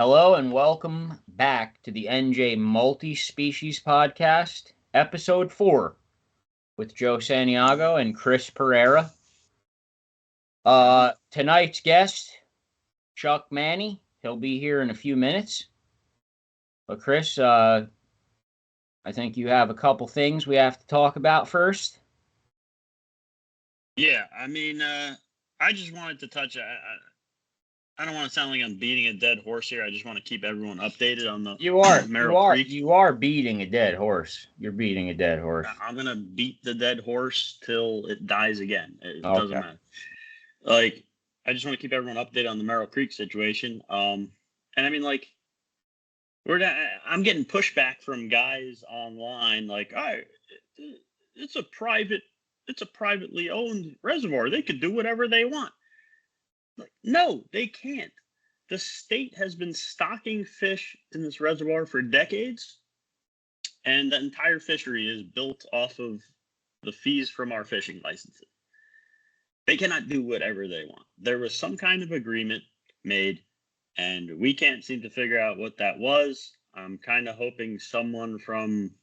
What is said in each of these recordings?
Hello and welcome back to the NJ Multi-Species Podcast, Episode 4, with Joe Santiago and Chris Pereira. Tonight's guest, Chuck Manny. He'll be here in a few minutes. But Chris, I think you have a couple things we have to talk about first. Yeah, I just wanted to touch. I don't want to sound like I'm beating a dead horse here. I just want to keep everyone updated on the Merrill Creek. You are beating a dead horse. You're beating a dead horse. I'm gonna beat the dead horse till it dies again. It doesn't matter. Like, I just want to keep everyone updated on the Merrill Creek situation. And I mean, like, I'm getting pushback from guys online, like, it's a privately owned reservoir. They could do whatever they want. Like, no, they can't. The state has been stocking fish in this reservoir for decades, and the entire fishery is built off of the fees from our fishing licenses. They cannot do whatever they want. There was some kind of agreement made, and we can't seem to figure out what that was. I'm kind of hoping someone from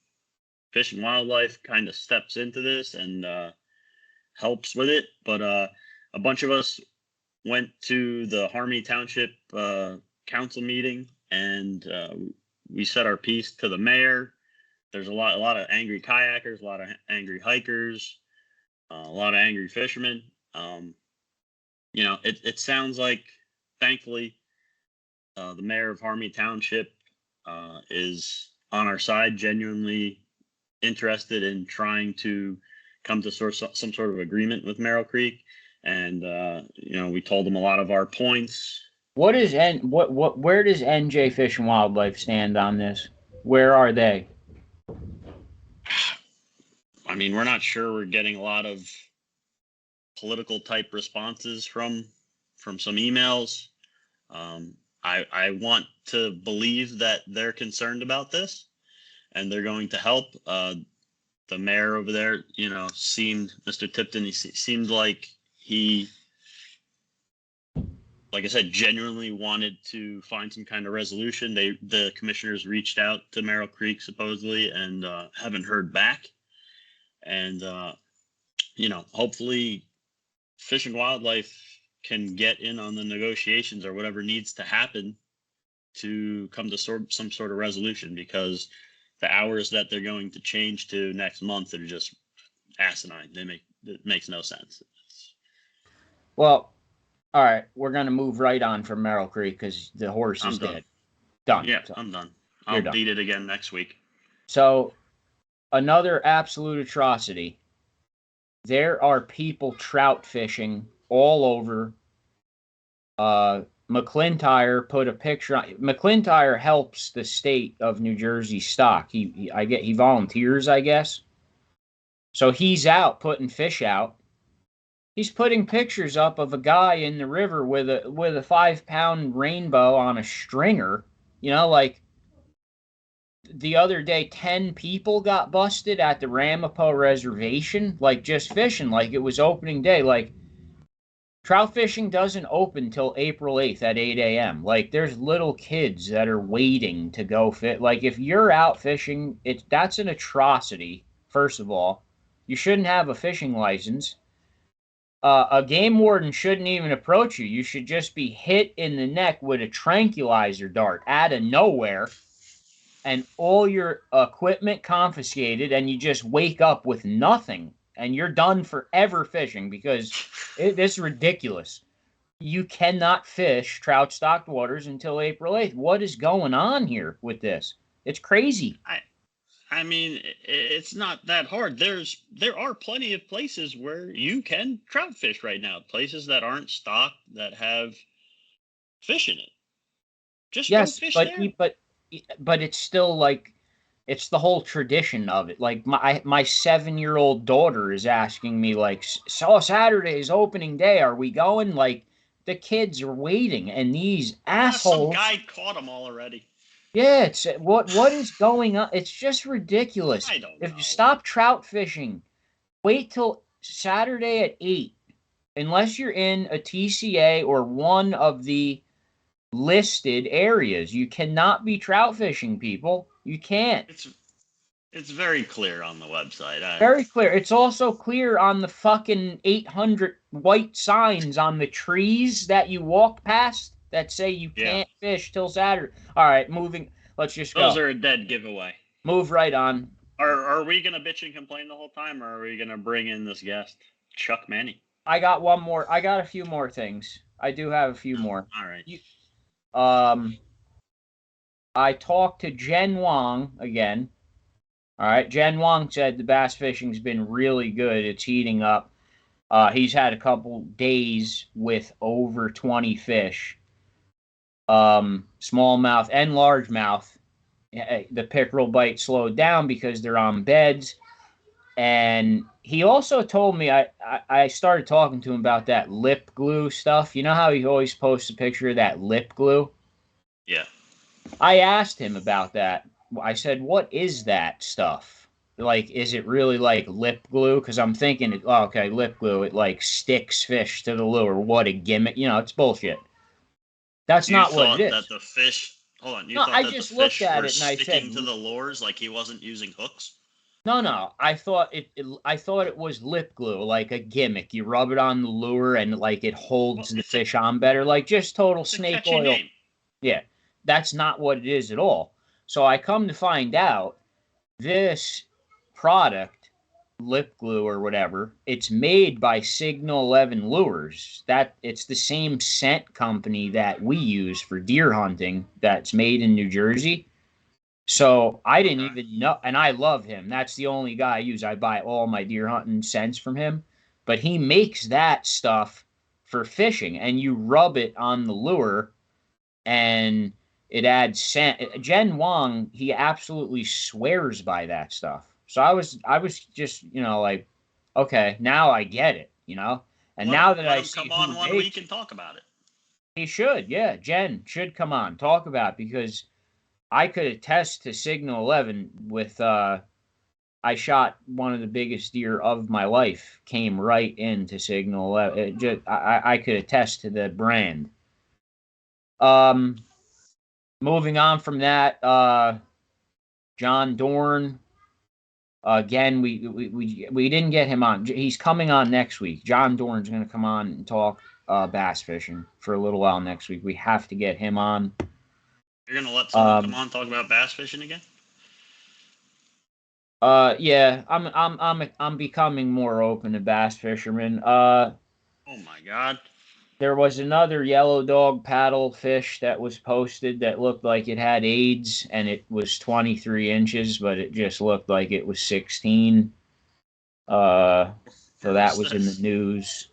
Fish and Wildlife kind of steps into this and helps with it. But a bunch of us went to the Harmony Township council meeting, and we said our piece to the mayor. There's a lot of angry kayakers, a lot of angry hikers, a lot of angry fishermen. It sounds like, thankfully, the mayor of Harmony Township is on our side, genuinely interested in trying to come to some sort of agreement with Merrill Creek. And we told them a lot of our points. Where does NJ Fish and Wildlife stand on this? Where are they? I mean, we're not sure. We're getting a lot of political type responses from some emails. I want to believe that they're concerned about this and they're going to help. The mayor over there, Mr. Tipton, he seemed like he, like I said, genuinely wanted to find some kind of resolution. The commissioners reached out to Merrill Creek supposedly and haven't heard back. And hopefully Fish and Wildlife can get in on the negotiations or whatever needs to happen to come to some sort of resolution, because the hours that they're going to change to next month are just asinine. It makes no sense. Well, all right, we're going to move right on from Merrill Creek because the horse is dead. Done. Yeah, so, I'm done. I'll beat it again next week. So, another absolute atrocity. There are people trout fishing all over. McClintyre put a picture on. McClintyre helps the state of New Jersey stock. He volunteers, I guess. So he's out putting fish out. He's putting pictures up of a guy in the river with a 5-pound rainbow on a stringer. Like the other day, 10 people got busted at the Ramapo Reservation, like just fishing, like it was opening day. Like, trout fishing doesn't open till April 8th at 8 a.m. Like, there's little kids that are waiting to go fish. Like, if you're out fishing, that's an atrocity, first of all. You shouldn't have a fishing license. A game warden shouldn't even approach you. You should just be hit in the neck with a tranquilizer dart out of nowhere and all your equipment confiscated, and you just wake up with nothing. And you're done forever fishing, because this is ridiculous. You cannot fish trout-stocked waters until April 8th. What is going on here with this? It's crazy. I mean, it's not that hard. There are plenty of places where you can trout fish right now. Places that aren't stocked, that have fish in it. Just go fish there. But it's still like, it's the whole tradition of it. Like, my 7-year-old daughter is asking me, like, so Saturday's opening day, are we going? Like, the kids are waiting, and these assholes. Some guy caught them all already. Yeah, it's what is going on? It's just ridiculous. I don't know. If you stop trout fishing, wait till Saturday at 8, unless you're in a TCA or one of the listed areas. You cannot be trout fishing, people. You can't. It's very clear on the website. Very clear. It's also clear on the fucking 800 white signs on the trees that you walk past that say you can't fish till Saturday. All right, moving. Let's just go. Those are a dead giveaway. Move right on. Are we going to bitch and complain the whole time, or are we going to bring in this guest, Chuck Manny? I got one more. I got a few more things. I do have a few more. All right. I talked to Jen Wong again. All right. Jen Wong said the bass fishing's been really good. It's heating up. He's had a couple days with over 20 fish. Smallmouth and largemouth. The pickerel bite slowed down because they're on beds. And he also told me, I started talking to him about that lip glue stuff. You know how he always posts a picture of that lip glue? Yeah. I asked him about that. I said, what is that stuff? Like, is it really like lip glue? Because I'm thinking, oh, okay, lip glue, it like sticks fish to the lure. What a gimmick. You know, it's bullshit. That's not what it is. That the fish... Hold on. No, I just looked at it and I said, sticking to the lures like he wasn't using hooks? No. I thought it was lip glue, like a gimmick. You rub it on the lure and like it holds the fish on better, like just total snake oil. Name. Yeah, that's not what it is at all. So I come to find out this product, lip glue or whatever, it's made by Signal 11 Lures. That it's the same scent company that we use for deer hunting. That's made in New Jersey. So I didn't even know, and I love him. That's the only guy I use. I buy all my deer hunting scents from him. But he makes that stuff for fishing, and you rub it on the lure, and it adds scent. Jen Wong, he absolutely swears by that stuff. So I was just, like, okay, now I get it, And now that I see come on one week and talk about it. He should, yeah. Jen should come on, talk about it, because I could attest to Signal 11 with, I shot one of the biggest deer of my life, came right into Signal 11. I could attest to the brand. Moving on from that, John Dorn, again, we didn't get him on. He's coming on next week. John Dorn's going to come on and talk bass fishing for a little while next week. We have to get him on. You're gonna let someone come on talk about bass fishing again? Yeah, I'm becoming more open to bass fishermen. Oh my God. There was another yellow dog paddle fish that was posted that looked like it had AIDS, and it was 23 inches, but it just looked like it was 16. So that was in the news.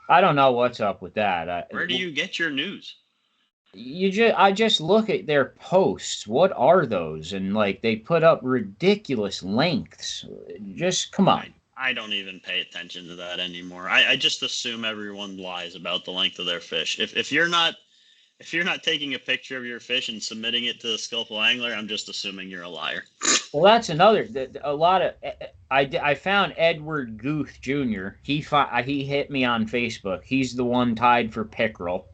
I don't know what's up with that. Where do you get your news? I just look at their posts. What are those? And like they put up ridiculous lengths. Just come on. I don't even pay attention to that anymore. I just assume everyone lies about the length of their fish. If you're not taking a picture of your fish and submitting it to the Skillful Angler, I'm just assuming you're a liar. Well, that's another. A lot of I found Edward Guth Jr. He hit me on Facebook. He's the one tied for pickerel.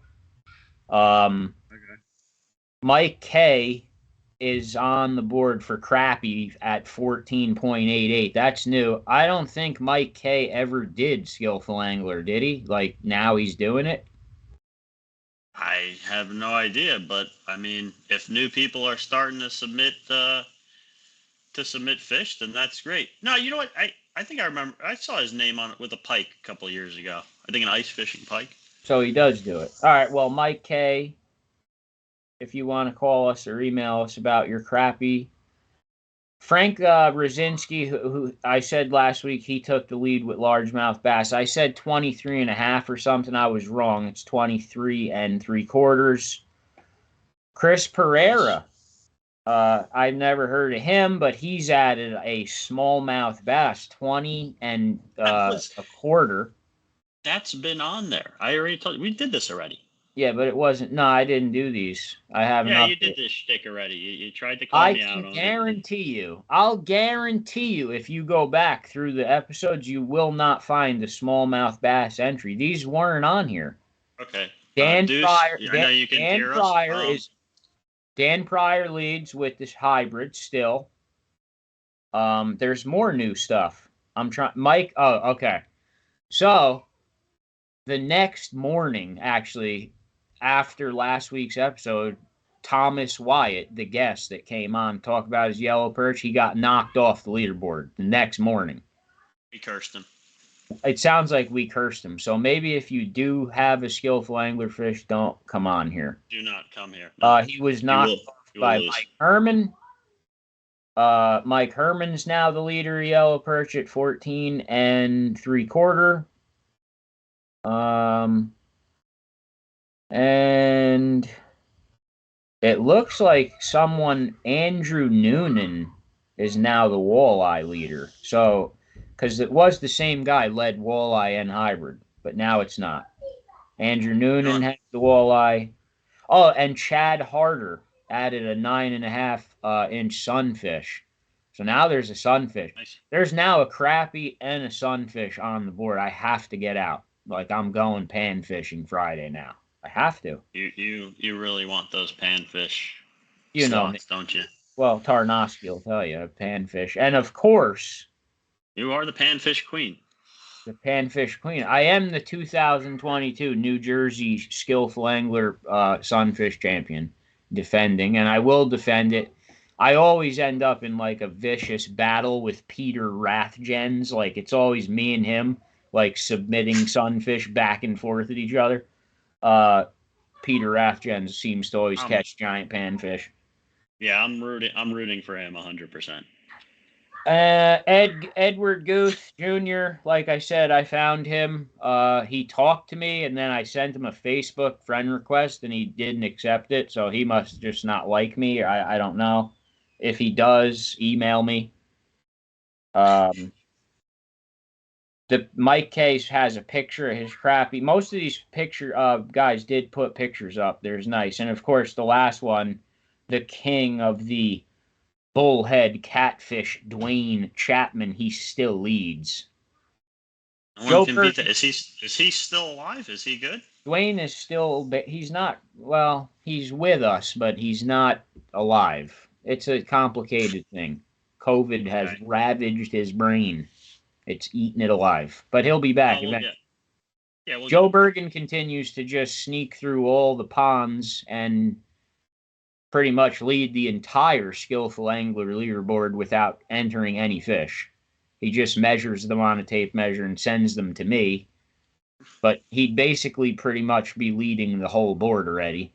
Okay. Mike K is on the board for crappie at 14.88. That's new. I don't think Mike K ever did Skillful Angler, did he? Like, now he's doing it? I have no idea, but I mean, if new people are starting to submit fish, then that's great. No, you know what? I think I remember I saw his name on it with a pike a couple of years ago. I think an ice fishing pike. So he does do it. All right, well, Mike K, if you want to call us or email us about your crappie. Frank Rosinski, who I said last week, he took the lead with largemouth bass. I said 23.5 or something. I was wrong. It's 23 3/4. Chris Pereira, I've never heard of him, but he's added a smallmouth bass, 20 1/4. That's been on there. I already told you. We did this already. Yeah, but it wasn't. No, I didn't do these. I haven't. Yeah, you did this shtick already. You tried to call me out on it. I'll guarantee you, if you go back through the episodes, you will not find the smallmouth bass entry. These weren't on here. Okay. Dan Deuce, Pryor. I know you can Dan hear Pryor us. Dan Pryor leads with this hybrid still. There's more new stuff. I'm trying. Mike. Oh, okay. So the next morning, actually, after last week's episode, Thomas Wyatt, the guest that came on, talk about his yellow perch, he got knocked off the leaderboard the next morning. We cursed him. It sounds like we cursed him. So maybe if you do have a skillful anglerfish, don't come on here. Do not come here. No. He was knocked off by Mike Herman. Mike Herman's now the leader of yellow perch at 14 3/4. And it looks like Andrew Noonan, is now the walleye leader. So, because it was the same guy led walleye and hybrid, but now it's not. Andrew Noonan has the walleye. Oh, and Chad Harder added a 9.5 inch sunfish. So now there's a sunfish. Nice. There's now a crappie and a sunfish on the board. I have to get out. Like, I'm going pan fishing Friday now. I have to. You really want those panfish slots, don't you? Well, Tarnowski will tell you, panfish. And of course, you are the panfish queen. The panfish queen. I am the 2022 New Jersey Skillful Angler Sunfish Champion, defending, and I will defend it. I always end up in like a vicious battle with Peter Rathgens. Like, it's always me and him, like, submitting sunfish back and forth at each other. Peter Rathgens seems to always catch giant panfish. Yeah, I'm rooting for him 100%. Edward Guth Jr., like I said, I found him. He talked to me, and then I sent him a Facebook friend request, and he didn't accept it, so he must just not like me. I don't know. If he does, email me. The Mike Case has a picture of his crappie. Most of these guys did put pictures up. There's nice. And, of course, the last one, the king of the bullhead catfish, Dwayne Chapman, he still leads. Joe Bergen, is he still alive? Is he good? Dwayne is still, he's not, well, he's with us, but he's not alive. It's a complicated thing. COVID has ravaged his brain. It's eating it alive. But he'll be back eventually. Joe Bergen continues to just sneak through all the ponds and pretty much lead the entire Skillful Angler leaderboard without entering any fish. He just measures them on a tape measure and sends them to me. But he'd basically pretty much be leading the whole board already.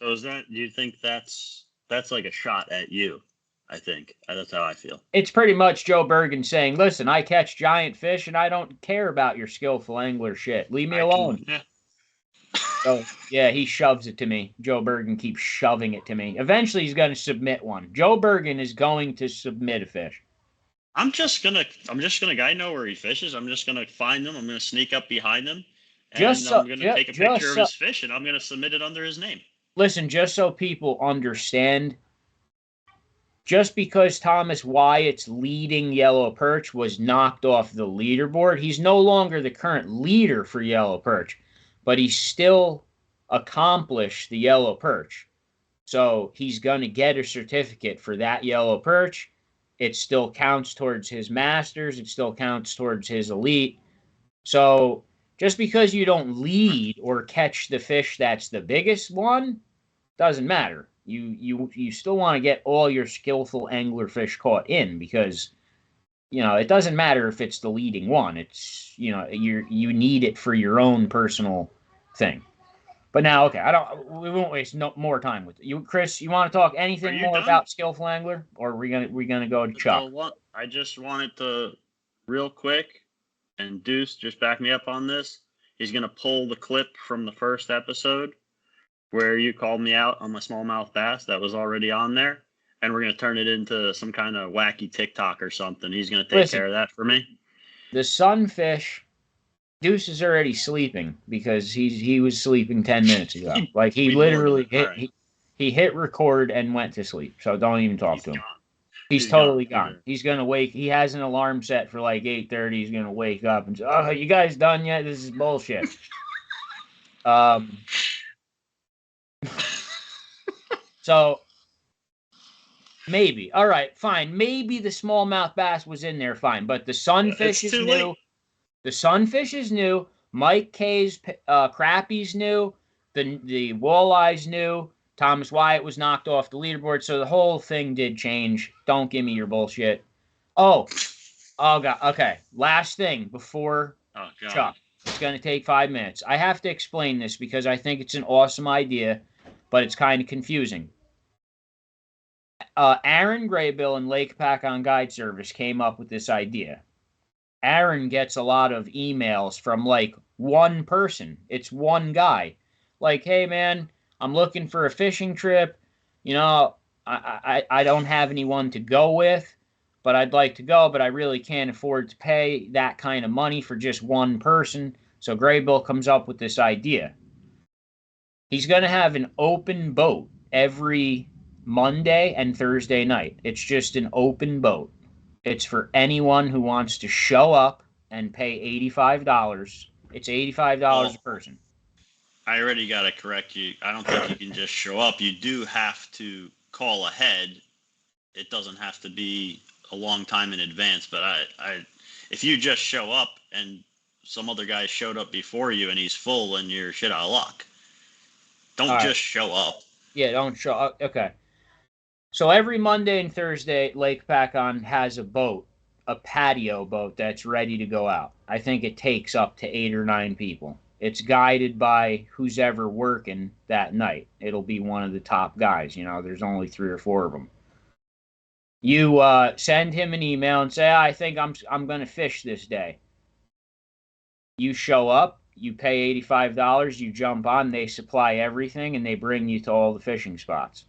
So do you think that's like a shot at you? I think. That's how I feel. It's pretty much Joe Bergen saying, listen, I catch giant fish and I don't care about your Skillful Angler shit. Leave me alone. So, yeah, he shoves it to me. Joe Bergen keeps shoving it to me. Eventually, he's going to submit one. Joe Bergen is going to submit a fish. I know where he fishes. I'm just gonna find him. I'm gonna sneak up behind him, and I'm gonna take a picture of his fish, and I'm gonna submit it under his name. Listen, just so people understand, just because Thomas Wyatt's leading yellow perch was knocked off the leaderboard, he's no longer the current leader for yellow perch, but he still accomplished the yellow perch. So he's going to get a certificate for that yellow perch. It still counts towards his masters. It still counts towards his elite. So just because you don't lead or catch the fish that's the biggest one, doesn't matter. You still want to get all your skillful angler fish caught in, because, it doesn't matter if it's the leading one. It's, you need it for your own personal thing. But now, okay, we won't waste more time with it. You, Chris, you want to talk anything more about Skillful Angler, or are we gonna go to Chuck? I just wanted to, real quick, and Deuce, just back me up on this. He's gonna pull the clip from the first episode where you called me out on my smallmouth bass that was already on there, and we're gonna turn it into some kind of wacky TikTok or something. He's gonna take care of that for me. The sunfish. Deuce is already sleeping because he was sleeping 10 minutes ago. Like, he literally he hit record and went to sleep. So don't even talk to him. He's totally gone. He's gonna wake. He has an alarm set for like 8:30. He's gonna wake up and say, "Oh, you guys done yet? This is bullshit." So maybe. All right, fine. Maybe the smallmouth bass was in there, fine. But the sunfish is new. Late. The sunfish is new. Mike K's crappies new. The walleyes new. Thomas Wyatt was knocked off the leaderboard, so the whole thing did change. Don't give me your bullshit. Oh God. Okay. Last thing before Chuck. It's going to take 5 minutes. I have to explain this because I think it's an awesome idea, but it's kind of confusing. Aaron Graybill and Lake Hopatcong Guide Service came up with this idea. Aaron gets a lot of emails from like one person. It's one guy. Like, hey man, I'm looking for a fishing trip. You know, I don't have anyone to go with, but I'd like to go, but I really can't afford to pay that kind of money for just one person. So Graybill comes up with this idea. He's going to have an open boat every Monday and Thursday night. It's just an open boat. It's for anyone who wants to show up and pay $85. It's $85 a person. I already got to correct you. I don't think you can just show up. You do have to call ahead. It doesn't have to be a long time in advance. But if you just show up and some other guy showed up before you and he's full and you're shit out of luck, don't just show up. Yeah, don't show up. Okay. So every Monday and Thursday, Lake Hopatcong has a boat, a patio boat that's ready to go out. I think it takes up to 8 or 9 people. It's guided by who's ever working that night. It'll be one of the top guys. You know, there's only 3 or 4 of them. You send him an email and say, I think I'm going to fish this day. You show up, you pay $85, you jump on, they supply everything, and they bring you to all the fishing spots.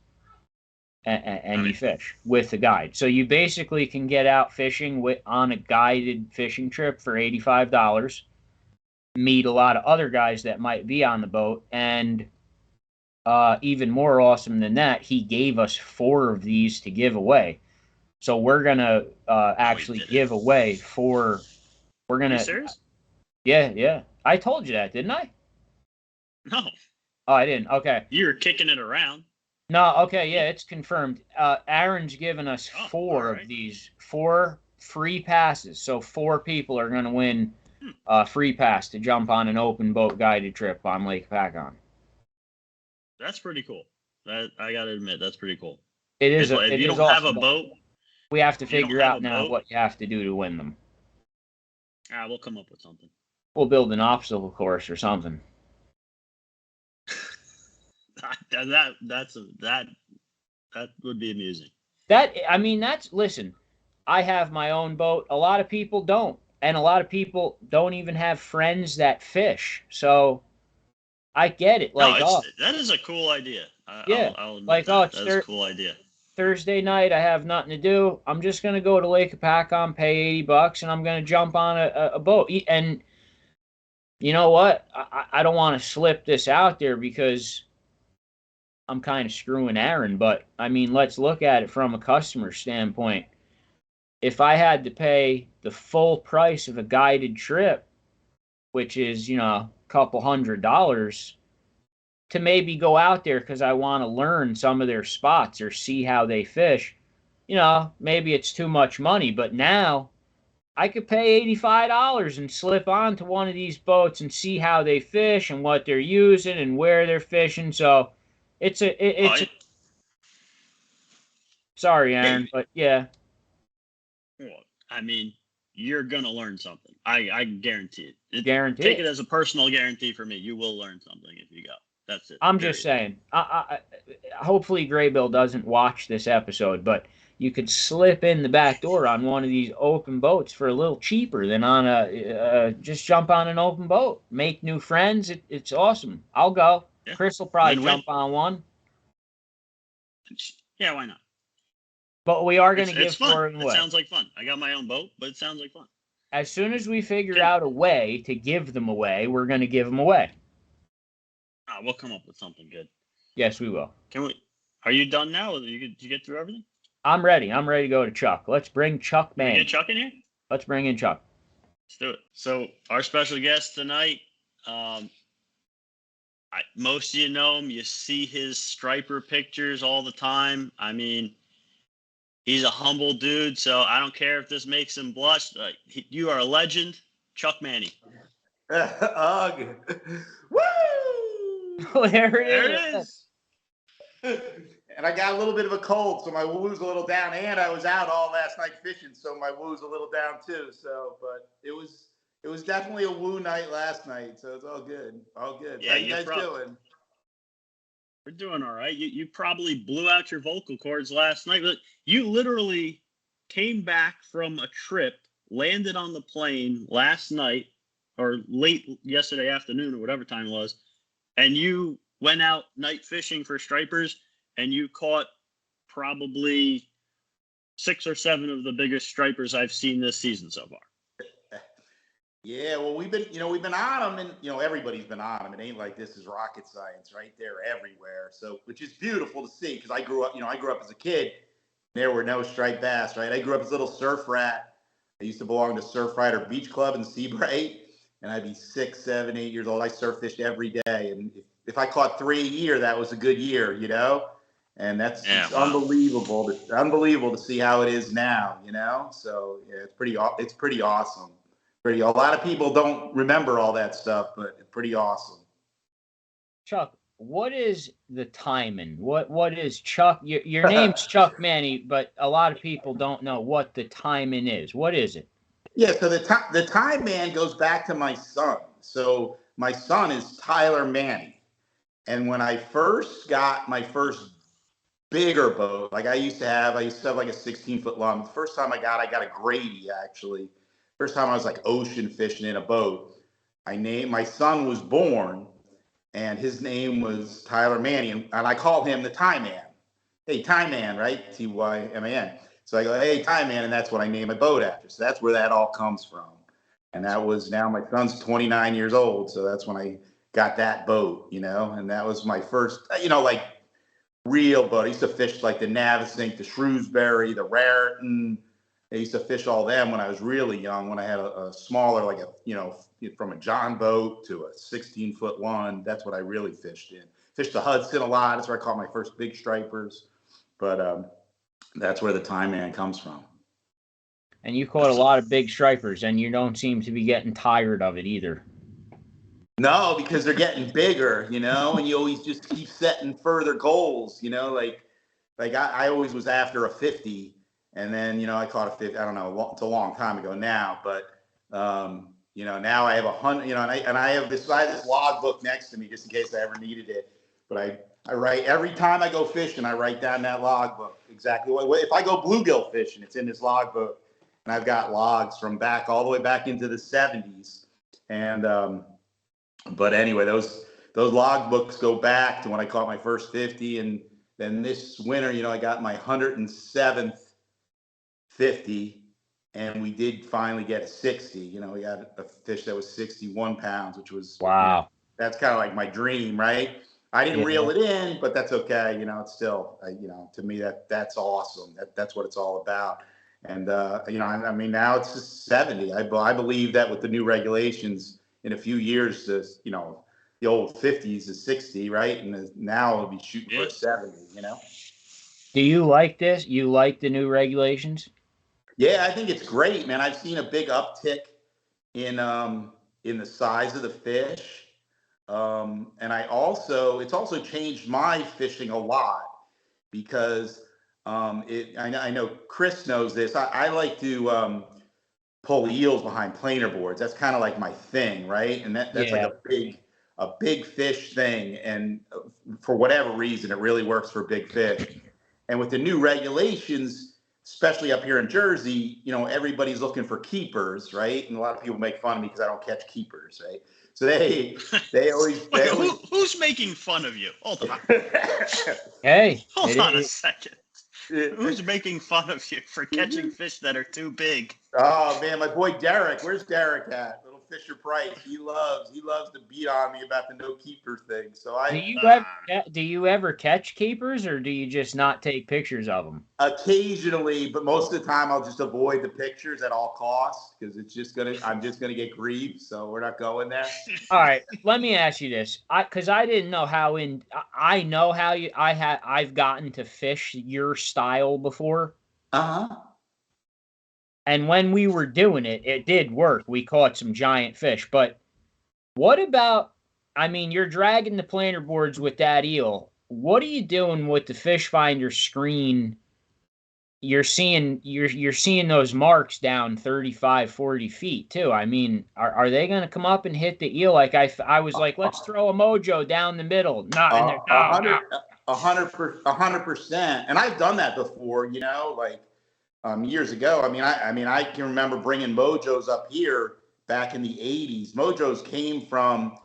And you fish with the guide. So you basically can get out fishing on a guided fishing trip for $85, meet a lot of other guys that might be on the boat, and even more awesome than that, he gave us 4 of these to give away. So we're going to actually give away 4. We're going to... Are you serious? Yeah. I told you that, didn't I? No. Oh, I didn't. Okay. You were kicking it around. No, okay, yeah, it's confirmed. Aaron's given us 4 of these, 4 free passes. So 4 people are going to win a free pass to jump on an open boat guided trip on Lake Hopatcong. That's pretty cool. I got to admit, that's pretty cool. It is. If you don't have a boat, we have to figure out now what you have to do to win them. We'll come up with something. We'll build an obstacle course or something. That would be amusing. Listen, I have my own boat. A lot of people don't. And a lot of people don't even have friends that fish. So I get it. That is a cool idea. I'll admit that is a cool idea. Thursday night, I have nothing to do. I'm just going to go to Lake Hopatcong, pay $80, and I'm going to jump on a boat. And you know what? I don't want to slip this out there because I'm kind of screwing Aaron, but I mean, let's look at it from a customer standpoint. If I had to pay the full price of a guided trip, which is, a couple $100, to maybe go out there because I want to learn some of their spots or see how they fish, maybe it's too much money, but now I could pay $85 and slip onto one of these boats and see how they fish and what they're using and where they're fishing. So sorry, Aaron, but yeah. Well, I mean, you're going to learn something. I guarantee it. Take it as a personal guarantee for me. You will learn something if you go. That's it. I'm just saying. Hopefully Graybill doesn't watch this episode, but you could slip in the back door on one of these open boats for a little cheaper than on just jump on an open boat. Make new friends. It's awesome. I'll go. Yeah. Chris will probably jump on one. Yeah, why not? But we are going to give 4 away. It sounds like fun. I got my own boat, but it sounds like fun. As soon as we figure out a way to give them away, we're going to give them away. We'll come up with something good. Yes, we will. Are you done now? Did you get through everything? I'm ready. I'm ready to go to Chuck. Let's bring Chuck Manny. Can we get Chuck in here? Let's bring in Chuck. Let's do it. So our special guest tonight, Most of you know him. You see his striper pictures all the time. I mean, he's a humble dude, so I don't care if this makes him blush. You are a legend, Chuck Manny. Ugh. Woo! There There it it is. And I got a little bit of a cold, so my woo's a little down. And I was out all last night fishing, so my woo's a little down too. So, but it was definitely a woo night last night, so it's all good. All good. Yeah, How you guys doing? We're doing all right. You probably blew out your vocal cords last night. But you literally came back from a trip, landed on the plane last night or late yesterday afternoon or whatever time it was, and you went out night fishing for stripers, and you caught probably 6 or 7 of the biggest stripers I've seen this season so far. Yeah, well, we've been on them, and everybody's been on them. It ain't like this is rocket science, right? They're everywhere. So, which is beautiful to see because I grew up as a kid. There were no striped bass, right? I grew up as a little surf rat. I used to belong to Surf Rider Beach Club in Seabright, and I'd be 6, 7, 8 years old. I surf fished every day, and if I caught 3 a year, that was a good year, And that's unbelievable. Unbelievable to see how it is now, So yeah, it's pretty awesome. A lot of people don't remember all that stuff, but it's pretty awesome. Chuck, what is the Tyman? What is Chuck? Your name's Chuck Manny, but a lot of people don't know what the Tyman is. What is it? Yeah, so the Tyman goes back to my son. So my son is Tyler Manny, and when I first got my first bigger boat, like I used to have like a 16-foot long. The first time I got a Grady actually. First time I was like ocean fishing in a boat. My son was born, and his name was Tyler Manny, and I call him the Tyman. Hey, Tyman, right? Tyman. So I go, hey, Tyman, and that's what I named my boat after. So that's where that all comes from. And that was, now my son's 29 years old, so that's when I got that boat, and that was my first, like real boat. I used to fish like the Navesink, the Shrewsbury, the Raritan. I used to fish all them when I was really young, when I had a smaller, like from a John boat to a 16-foot one. That's what I really fished in. Fished the Hudson a lot. That's where I caught my first big stripers. But that's where the Tyman comes from. And you caught a lot of big stripers, and you don't seem to be getting tired of it either. No, because they're getting bigger, and you always just keep setting further goals, like I always was after a 50. And then, I caught a 50, I don't know, it's a long time ago now, but, now I have 100, and I have this log book next to me just in case I ever needed it. But I write every time I go fishing, I write down that log book exactly if I go bluegill fishing, it's in this log book, and I've got logs from all the way back into the 70s. And, but anyway, those log books go back to when I caught my first 50. And then this winter, I got my 107th 50, and we did finally get a 60. We got a fish that was 61 pounds, which was, wow. That's kind of like my dream, right? I didn't reel it in, but that's okay. It's still, to me, that's awesome. That's what it's all about. And, I mean, now it's just 70. I believe that with the new regulations in a few years, the old 50s is 60, right? And now it'll be shooting for a 70, Do you like this? You like the new regulations? Yeah, I think it's great, man. I've seen a big uptick in the size of the fish. And it's also changed my fishing a lot because I know Chris knows this. I like to pull eels behind planer boards. That's kind of like my thing, right? And that's like a big fish thing. And for whatever reason, it really works for big fish. And with the new regulations, especially up here in Jersey, everybody's looking for keepers, right? And a lot of people make fun of me because I don't catch keepers, right? So they always. Who's making fun of you? Hold on. Hey, hold on a second. Who's making fun of you for catching fish that are too big? Oh man, my boy Derek. Where's Derek at? Little Fisher Price. He loves to beat on me about the no keeper thing. So do you ever catch keepers, or do you just not take pictures of them? Occasionally, but most of the time I'll just avoid the pictures at all costs because I'm just gonna get grieved. So we're not going there. All right, let me ask you this, because I didn't know I know how I've gotten to fish your style before. And when we were doing it, it did work. We caught some giant fish. But what about, I mean, you're dragging the planer boards with that eel. What are you doing with the fish finder screen? You're seeing those marks down 35, 40 feet too. I mean, are they going to come up and hit the eel? Like I was like, let's throw a mojo down the middle. Not in there. 100%. And I've done that before, like years ago. I can remember bringing mojos up here back in the 80s. Mojos came from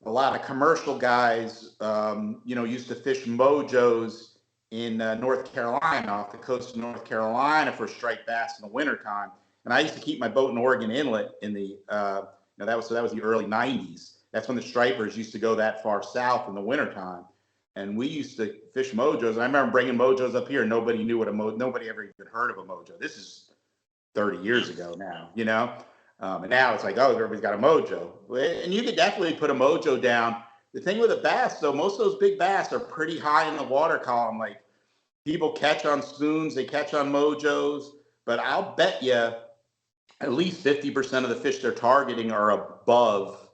a lot of commercial guys, used to fish mojos in North Carolina, off the coast of North Carolina for striped bass in the wintertime. And I used to keep my boat in Oregon Inlet in the, that was the early 90s. That's when the stripers used to go that far south in the wintertime. And we used to fish mojos. And I remember bringing mojos up here. Nobody knew nobody ever even heard of a mojo. This is 30 years ago now, and now it's like, oh, everybody's got a mojo. And you could definitely put a mojo down. The thing with a bass, though, most of those big bass are pretty high in the water column. Like, people catch on spoons, they catch on mojos, but I'll bet you at least 50% of the fish they're targeting are above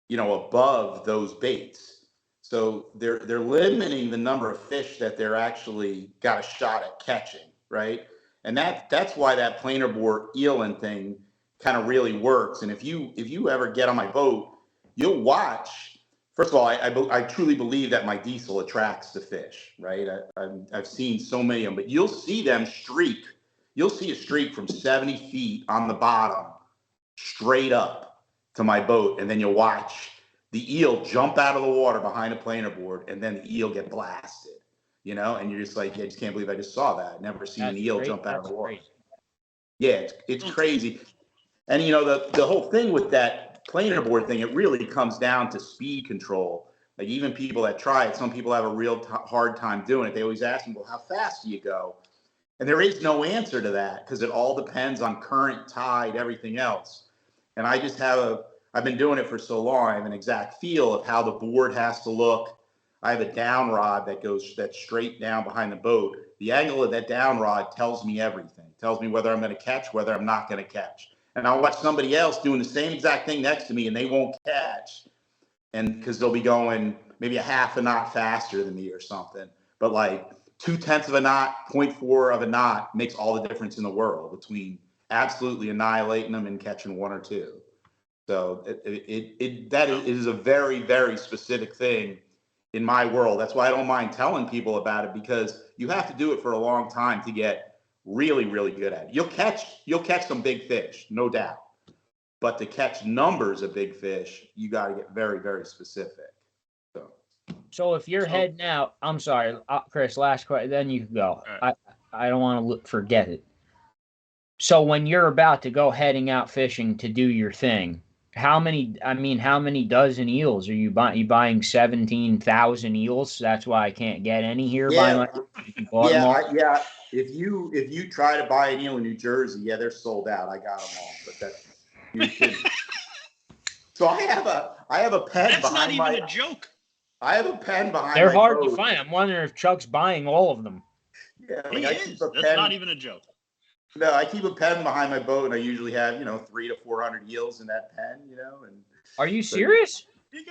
those baits. So they're limiting the number of fish that they're actually got a shot at catching, right? And that's why that planer board eeling thing kind of really works. And if you ever get on my boat, you'll watch. First of all, I truly believe that my diesel attracts the fish, right? I've seen so many of them, but you'll see them streak. You'll see a streak from 70 feet on the bottom straight up to my boat, and then you'll watch the eel jump out of the water behind a planer board, and then the eel get blasted, and you're just like, I just can't believe I just saw that. Never seen an eel jump out of the water. Crazy. Yeah, it's crazy. And, the whole thing with that planer board thing, it really comes down to speed control. Like, even people that try it, some people have a real hard time doing it. They always ask me, well, how fast do you go? And there is no answer to that because it all depends on current, tide, everything else. And I just I've been doing it for so long, I have an exact feel of how the board has to look. I have a down rod that's straight down behind the boat. The angle of that down rod tells me everything. It tells me whether I'm going to catch, whether I'm not going to catch. And I'll watch somebody else doing the same exact thing next to me, and they won't catch. And because they'll be going maybe a half a knot faster than me or something. But like 0.2 of a knot, 0.4 of a knot makes all the difference in the world between absolutely annihilating them and catching one or two. So that is a very, very specific thing in my world. That's why I don't mind telling people about it, because you have to do it for a long time to get really, really good at it. You'll catch some big fish, no doubt. But to catch numbers of big fish, you got to get very, very specific. So if you're heading out, I'm sorry, Chris, last question, then you can go. Right. I don't want to forget it. So when you're about to go heading out fishing to do your thing, how many dozen eels are you buying? You buying 17,000 eels? That's why I can't get any here. Yeah. If you try to buy an eel in New Jersey, they're sold out. I got them all, but you should. So I have a pen. That's behind not even a joke. I have a pen behind. They're hard to find. I'm wondering if Chuck's buying all of them. Yeah, he is. That's not even a joke. No, I keep a pen behind my boat, and I usually have 300 to 400 eels in that pen. And are you serious?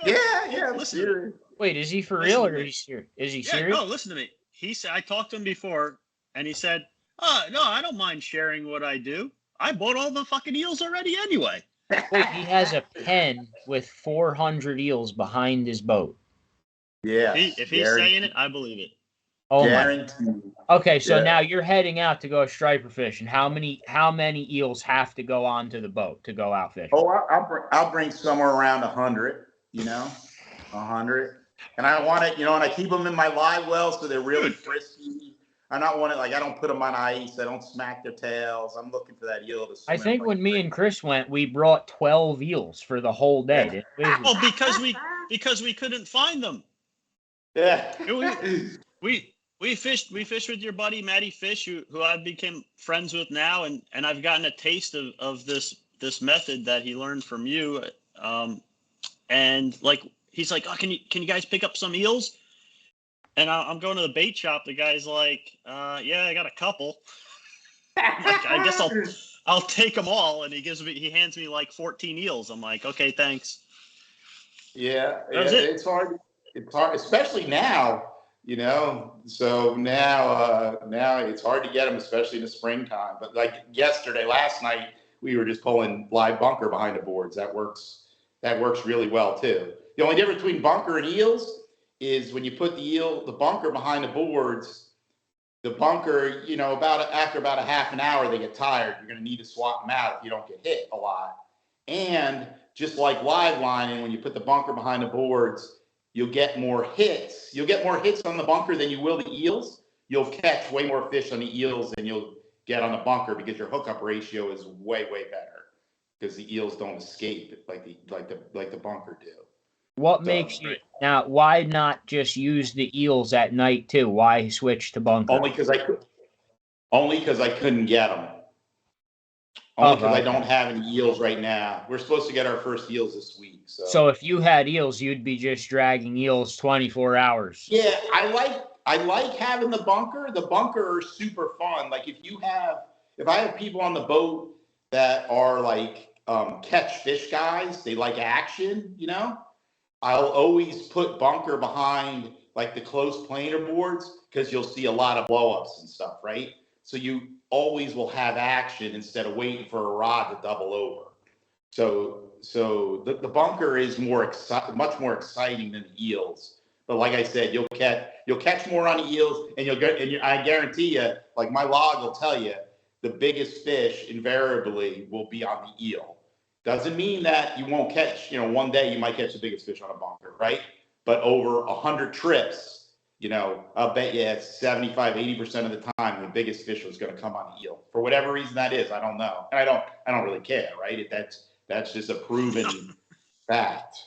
Yeah, I'm serious. Wait, is he for real or is he serious? Is he serious? No, listen to me. He said, I talked to him before, and he said, "Oh, no, I don't mind sharing what I do. I bought all the fucking eels already anyway." Wait, he has a pen with 400 eels behind his boat. Yeah. If he's saying it, I believe it. Oh my. Okay, so now you're heading out to go striper fishing. How many eels have to go onto the boat to go out fishing? Oh, I'll bring somewhere around 100. 100. And I want it, and I keep them in my live well so they're really frisky. I'm not wanting, like, I don't put them on ice. I don't smack their tails. I'm looking for that eel to swim. I think when me and Chris went, we brought 12 eels for the whole day. Didn't we? Well, because we couldn't find them. Yeah. We fished with your buddy Matty Fish, who I've become friends with now, and I've gotten a taste of this method that he learned from you. And like he's like, oh, can you guys pick up some eels? And I'm going to the bait shop. The guy's like, yeah, I got a couple. I'm like, I guess I'll take them all. And he hands me like 14 eels. I'm like, okay, thanks. Yeah, it's hard. It's hard, especially now. So now it's hard to get them, especially in the springtime. But like last night, we were just pulling live bunker behind the boards. That works really well too. The only difference between bunker and eels is when you put the bunker behind the boards, the bunker, after about a half an hour, they get tired. You're going to need to swap them out if you don't get hit a lot. And just like live lining, when you put the bunker behind the boards, you'll get more hits. You'll get more hits on the bunker than you will the eels. You'll catch way more fish on the eels than you'll get on the bunker because your hookup ratio is way, way better because the eels don't escape like the bunker do. What makes you now? Why not just use the eels at night too? Why switch to bunker? Only because I couldn't get them. Only because I don't have any eels right now. We're supposed to get our first eels this week. So if you had eels, you'd be just dragging eels 24 hours. Yeah, I like having the bunker. The bunker is super fun. Like if I have people on the boat that are like catch fish guys, they like action, I'll always put bunker behind like the close planer boards because you'll see a lot of blowups and stuff, right? So you always will have action instead of waiting for a rod to double over. So the bunker is much more exciting than the eels. But like I said, you'll catch more on the eels, and I guarantee you, like my log will tell you, the biggest fish invariably will be on the eel. Doesn't mean that you won't catch, one day you might catch the biggest fish on a bunker, right? But over 100 trips, I'll bet you it's 75, 80% of the time the biggest fish was going to come on the eel. For whatever reason that is, I don't know. And I don't really care, right? That's just a proven fact.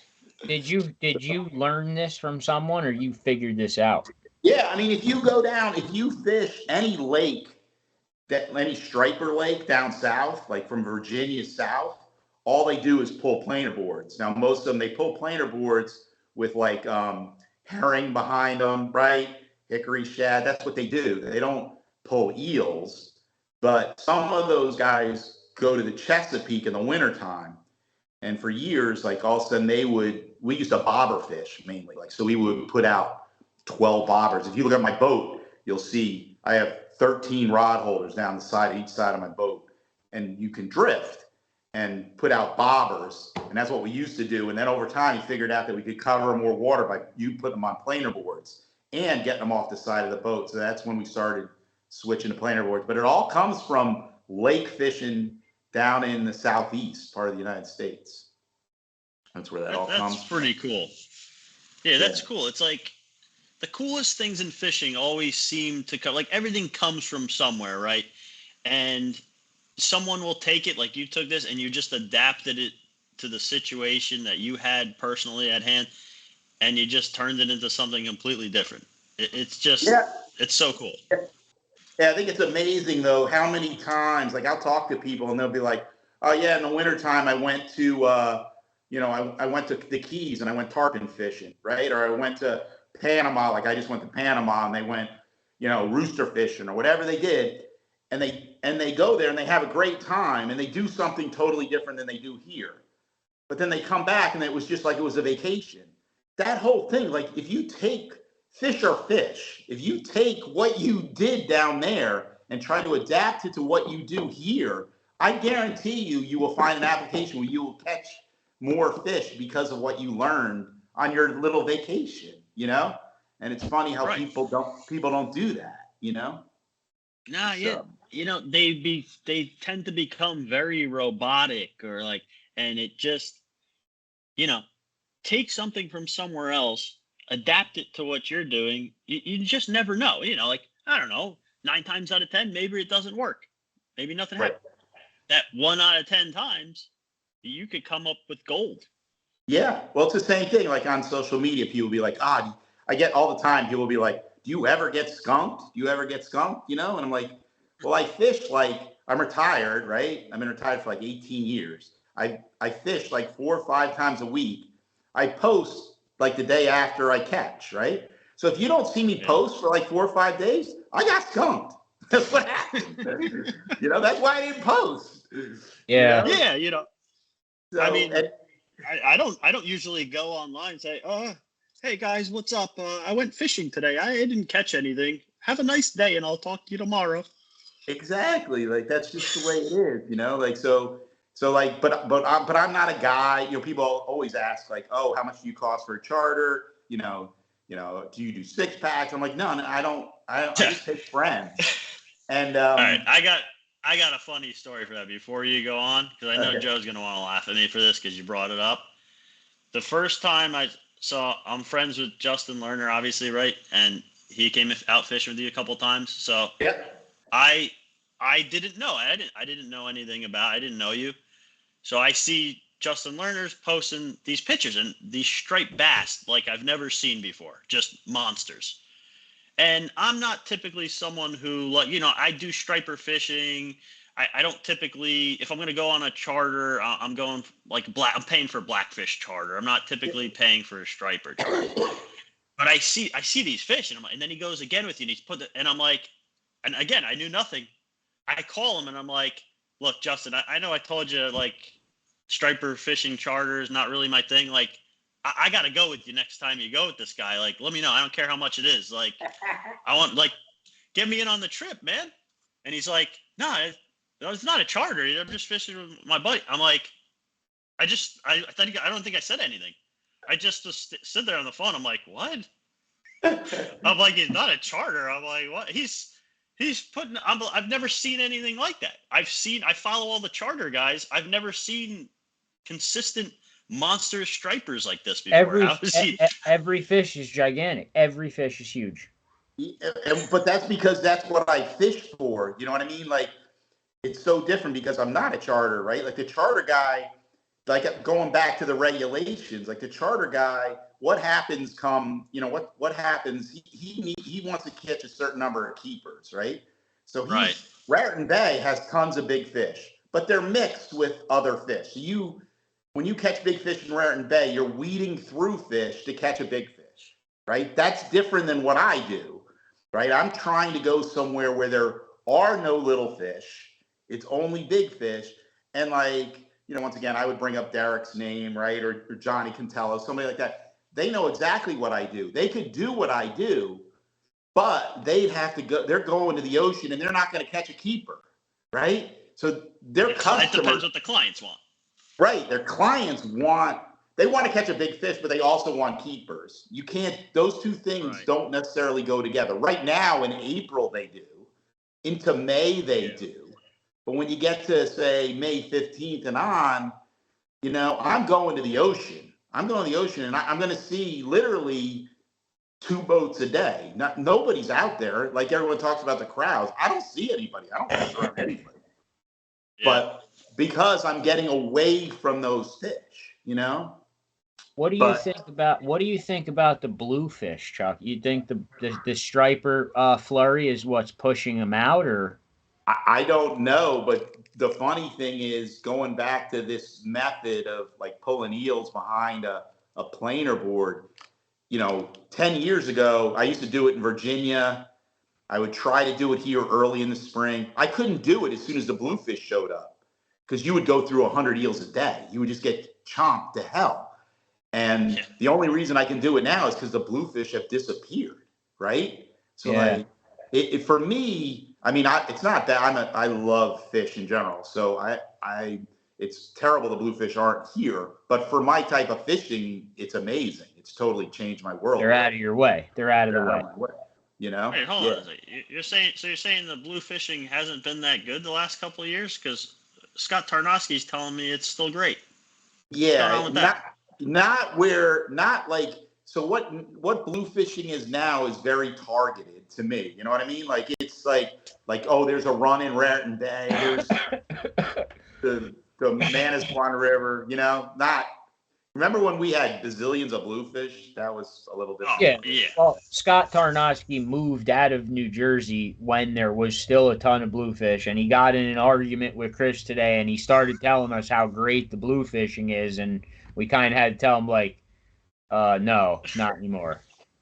Did you learn this from someone or you figured this out? Yeah, I mean, if you fish any lake, any striper lake down south, like from Virginia south, all they do is pull planer boards. Now, most of them, they pull planer boards with like herring behind them, right? Hickory shad. That's what they do. They don't pull eels, but some of those guys go to the Chesapeake in the wintertime. And for years, like all of a sudden we used to bobber fish mainly. Like, so we would put out 12 bobbers. If you look at my boat, you'll see I have 13 rod holders down the side of each side of my boat, and you can drift and put out bobbers, and that's what we used to do. And then over time, we figured out that we could cover more water by you putting them on planer boards and getting them off the side of the boat. So that's when we started switching to planer boards. But it all comes from lake fishing down in the southeast part of the United States. That's where all comes. That's pretty cool. Yeah, that's cool. It's like the coolest things in fishing always seem to come, like everything comes from somewhere, right? And someone will take it, like you took this and you just adapted it to the situation that you had personally at hand, and you just turned it into something completely different. It's just, It's so cool. Yeah, I think it's amazing though how many times, like I'll talk to people and they'll be like, oh yeah, in the wintertime I went to I went to the Keys and I went tarpon fishing, right? Or I went to Panama, like I just went to Panama and they went, rooster fishing or whatever they did. And they go there and they have a great time and they do something totally different than they do here. But then they come back and it was just like it was a vacation. That whole thing, like if you take fish or fish, if you take what you did down there and try to adapt it to what you do here, I guarantee you will find an application where you will catch more fish because of what you learned on your little vacation, And it's funny how people don't do that, Nah, yeah. They tend to become very robotic or like, and it just, take something from somewhere else, adapt it to what you're doing. You just never know, like, I don't know, 9 times out of 10, maybe it doesn't work. Maybe nothing Right. happens. That 1 out of 10 times, you could come up with gold. Yeah. Well, it's the same thing. Like on social media, people be like, I get all the time. People be like, do you ever get skunked? Do you ever get skunked? And I'm like, well, I fish like I'm retired, right? I've been retired for like 18 years. I fish like 4 or 5 times a week. I post like the day after I catch, right? So if you don't see me post for like 4 or 5 days, I got skunked. That's what happened. That's why I didn't post. Yeah. Yeah. So, I mean, I don't usually go online and say, hey guys, what's up? I went fishing today. I didn't catch anything. Have a nice day, and I'll talk to you tomorrow. Exactly. Like that's just the way it is, Like so like, but I'm not a guy. People always ask like, oh, how much do you cost for a charter? Do you do 6-packs? I'm like, no, I don't. I just take friends. And all right, I got a funny story for that before you go on, because I know okay. Joe's gonna want to laugh at me for this because you brought it up. The first time I'm friends with Justin Lerner, obviously, right? And he came out fishing with you a couple times. So yeah. I didn't know. I didn't know anything about. I didn't know you. So I see Justin Lerner's posting these pictures and these striped bass like I've never seen before, just monsters. And I'm not typically someone who I do striper fishing. I don't typically, if I'm going to go on a charter, I'm going I'm paying for blackfish charter. I'm not typically paying for a striper charter. But I see these fish, and then he goes again with you, and he's and I'm like, and again, I knew nothing. I call him, and I'm like, look, Justin, I know I told you, striper fishing charter is not really my thing. I got to go with you next time you go with this guy. Let me know. I don't care how much it is. I want, get me in on the trip, man. And he's like, no, it's not a charter. I'm just fishing with my buddy. I'm like, I don't think I said anything. I just sit there on the phone. I'm like, what? I'm like, it's not a charter. I'm like, what? He's putting. I've never seen anything like that. I follow all the charter guys. I've never seen consistent monster stripers like this before. Every fish is gigantic. Every fish is huge. But that's because that's what I fish for. You know what I mean? Like, it's so different because I'm not a charter, right? Like the charter guy, like going back to the regulations, like the charter guy, what happens what happens? He wants to catch a certain number of keepers, right? So Raritan Bay has tons of big fish, but they're mixed with other fish. So when you catch big fish in Raritan Bay, you're weeding through fish to catch a big fish, right? That's different than what I do, right? I'm trying to go somewhere where there are no little fish. It's only big fish. And once again, I would bring up Derek's name, right? Or Johnny Cantello, somebody like that. They know exactly what I do. They could do what I do, but they'd have to go. They're going to the ocean and they're not going to catch a keeper, right? So their customers. It depends what the clients want. Right. Their clients they want to catch a big fish, but they also want keepers. You can't, those two things don't necessarily go together. Right now in April, they do. Into May, they do. But when you get to, say, May 15th and on, I'm going to the ocean. I'm going to the ocean, and I'm going to see literally 2 boats a day. Nobody's out there. Like everyone talks about the crowds. I don't see anybody. I don't fish around anybody. Yeah. But because I'm getting away from those fish, What do you think about the bluefish, Chuck? You think the striper flurry is what's pushing them out, or? I don't know, but the funny thing is going back to this method of pulling eels behind a planer board. 10 years ago, I used to do it in Virginia. I would try to do it here early in the spring. I couldn't do it as soon as the bluefish showed up because you would go through 100 eels a day. You would just get chomped to hell. And the only reason I can do it now is because the bluefish have disappeared, right? So for me, I mean, it's not that I love fish in general. So it's terrible the bluefish aren't here, but for my type of fishing, it's amazing. It's totally changed my world. They're out of your way. They're out of the way. Wait, hold on a second. You're saying the blue fishing hasn't been that good the last couple of years? Because Scott Tarnowski's telling me it's still great. Yeah, not So what blue fishing is now is very targeted to me. You know what I mean? Like it's like oh, there's a run in Raritan Bay. There's the Manasquan River. You know, not. Remember when we had bazillions of bluefish? That was a little different. Yeah. Yeah. Well, Scott Tarnowski moved out of New Jersey when there was still a ton of bluefish, and he got in an argument with Chris today, and he started telling us how great the blue fishing is, and we kind of had to tell him, like, no, not anymore.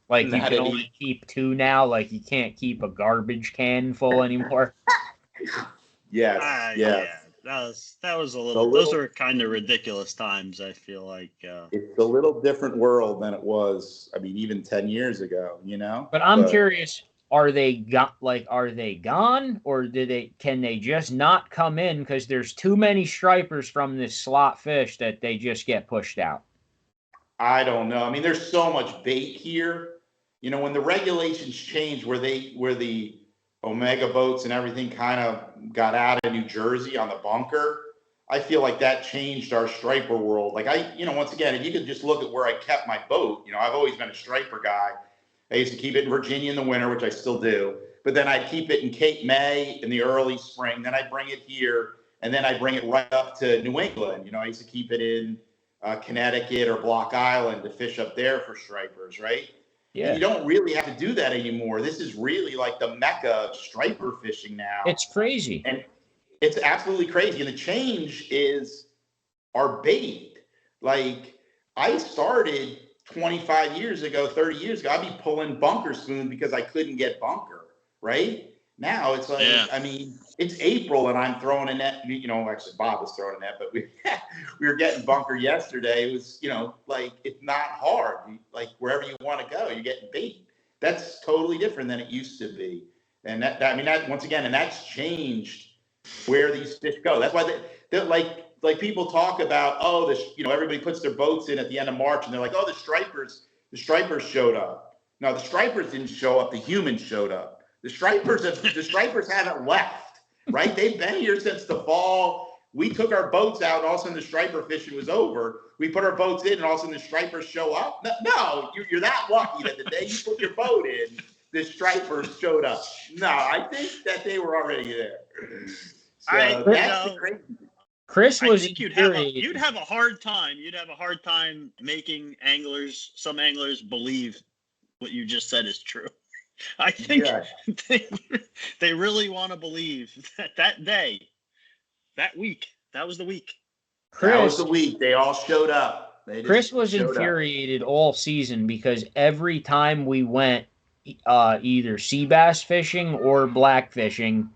Like, you can only keep 2 now. Like, you can't keep a garbage can full anymore. Yes. Yeah. That was a little. Those were kind of ridiculous times. I feel like it's a little different world than it was. I mean, even 10 years ago. You know. But I'm curious: are they gone, or can they just not come in because there's too many stripers from this slot fish that they just get pushed out? I don't know. I mean, there's so much bait here. You know, when the regulations changed, where the Omega boats and everything kind of got out of New Jersey on the bunker, I feel like that changed our striper world. Like once again, if you could just look at where I kept my boat, I've always been a striper guy. I used to keep it in Virginia in the winter, which I still do, but then I'd keep it in Cape May in the early spring. Then I'd bring it here, and then I'd bring it right up to New England. I used to keep it in Connecticut or Block Island to fish up there for stripers, right? Yeah. And you don't really have to do that anymore. This is really like the mecca of striper fishing now. It's crazy. And it's absolutely crazy. And the change is our bait. Like, I started 25 years ago, 30 years ago, I'd be pulling bunker spoon because I couldn't get bunker, right? Now it's like, I mean, it's April and I'm throwing a net. Actually Bob was throwing a net, but we were getting bunker yesterday. It was, like, it's not hard. Like, wherever you want to go, you're getting bait. That's totally different than it used to be. And that once again, and that's changed where these fish go. That's why they're like people talk about, everybody puts their boats in at the end of March and they're like, oh, the stripers showed up. No, the stripers didn't show up. The humans showed up. The stripers haven't left, right? They've been here since the fall. We took our boats out, and all of a sudden the striper fishing was over. We put our boats in, and all of a sudden the stripers show up. No, you're that lucky that the day you put your boat in, the stripers showed up. No, I think that they were already there. So that's the crazy. Chris was. I think you'd have a hard time. You'd have a hard time making some anglers believe what you just said is true. I think they really want to believe that day, that week, that was the week. That was the week. They all showed up. Chris was infuriated all season because every time we went either sea bass fishing or black fishing,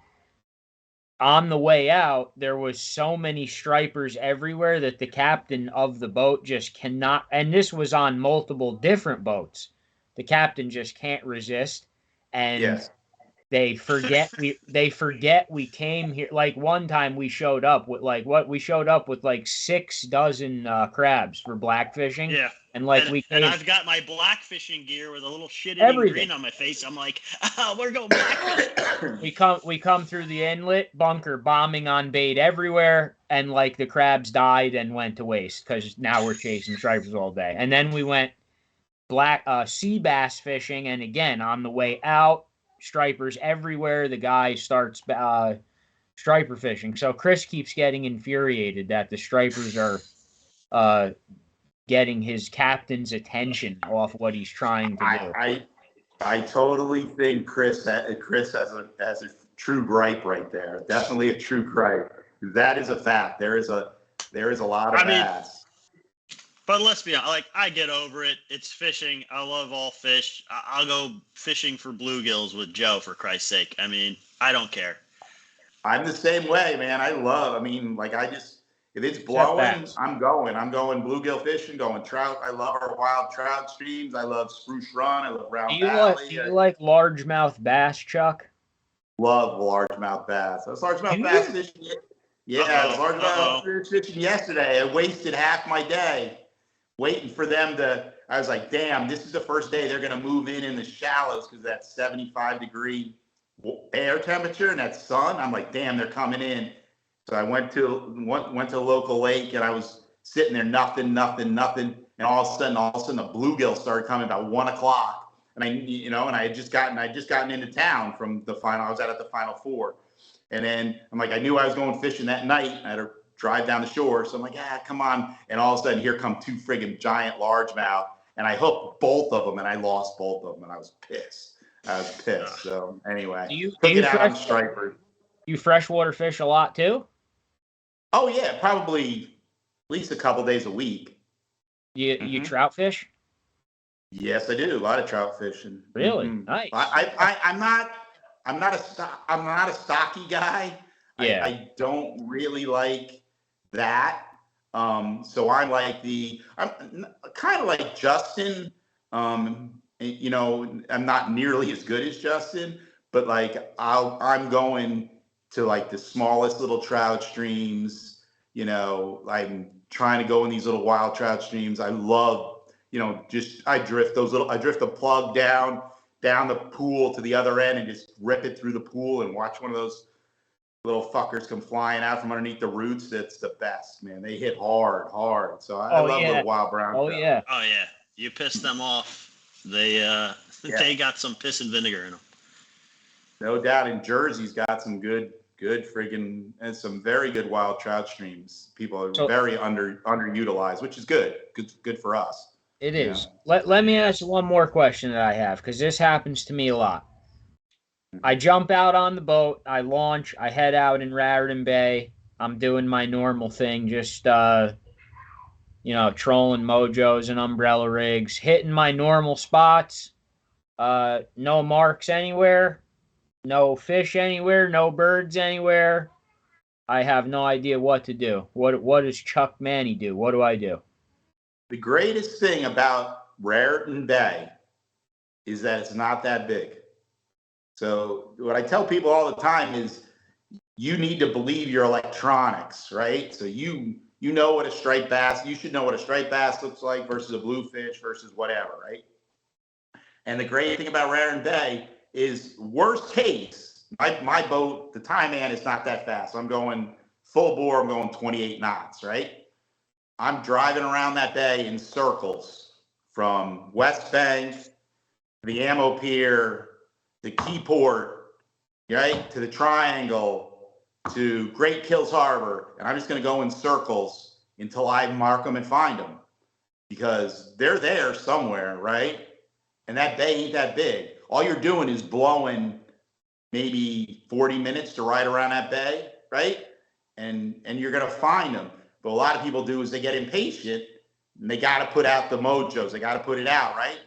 on the way out, there was so many stripers everywhere that the captain of the boat just cannot, and this was on multiple different boats, the captain just can't resist. And they forget we came here. Like, one time we showed up with like 6 dozen crabs for black fishing. Yeah. And I've got my black fishing gear with a little shit-eating grin on my face. I'm like, we're going black fishing. we come through the inlet, bunker bombing on bait everywhere, and like the crabs died and went to waste because now we're chasing stripers all day. And then we went black sea bass fishing, and again on the way out, stripers everywhere. The guy starts striper fishing. So Chris keeps getting infuriated that the stripers are getting his captain's attention off what he's trying to do. I totally think Chris has a true gripe right there. Definitely a true gripe. That is a fact. There is a lot of bass. But let's be honest, like, I get over it. It's fishing. I love all fish. I'll go fishing for bluegills with Joe, for Christ's sake. I mean, I don't care. I'm the same way, man. If it's blowing, I'm going. I'm going bluegill fishing, going trout. I love our wild trout streams. I love Spruce Run. I love Round Valley. Do you like largemouth bass, Chuck? Love largemouth bass. I was largemouth bass fishing. Yeah, I was largemouth fishing yesterday. I wasted half my day waiting for them to. I was like, damn, this is the first day they're going to move in the shallows because that's 75-degree air temperature and that sun. I'm like, damn, they're coming in. So I went to a local lake and I was sitting there, nothing. And and all of a sudden the bluegill started coming about 1 o'clock. And I had just gotten into town from the final. I was out at the Final Four. And then I'm like, I knew I was going fishing that night. I had to drive down the shore. So I'm like, come on. And all of a sudden here come 2 friggin' giant largemouth. And I hooked both of them and I lost both of them. And I was pissed. So anyway, took it out on striper. You freshwater fish a lot too? Oh yeah, probably at least a couple days a week. You trout fish? Yes, I do. A lot of trout fishing. Really? Nice. I'm not a stocky guy. Yeah. I don't really like that. So I'm kind of like Justin. I'm not nearly as good as Justin, but like I'm going to like the smallest little trout streams. I'm trying to go in these little wild trout streams. I love, I drift the plug down the pool to the other end and just rip it through the pool and watch one of those little fuckers come flying out from underneath the roots. That's the best, man. They hit hard. So I love little wild brown trout. Oh yeah. You piss them off. They got some piss and vinegar in them. No doubt. And Jersey's got some good friggin' and some very good wild trout streams. People are very underutilized, which is good for us. It is. Let me ask you one more question that I have, because this happens to me a lot. I jump out on the boat, I launch, I head out in Raritan Bay. I'm doing my normal thing, just trolling mojos and umbrella rigs, hitting my normal spots. No marks anywhere, no fish anywhere, no birds anywhere. I have no idea what to do. What does Chuck Manny do? What do I do? The greatest thing about Raritan Bay is that it's not that big. So what I tell people all the time is you need to believe your electronics, right? So you know what a striped bass, you should know what a striped bass looks like versus a bluefish versus whatever, right? And the great thing about Raritan Bay is, worst case, my boat, the Tyman, is not that fast. I'm going full bore, I'm going 28 knots, right? I'm driving around that bay in circles from West Bank, the Ammo Pier, the Keyport, right, to the Triangle, to Great Kills Harbor, and I'm just going to go in circles until I mark them and find them, because they're there somewhere, right? And that bay ain't that big. All you're doing is blowing maybe 40 minutes to ride around that bay, right? And you're going to find them. But a lot of people do is they get impatient and they got to put out the mojos. They got to put it out, right?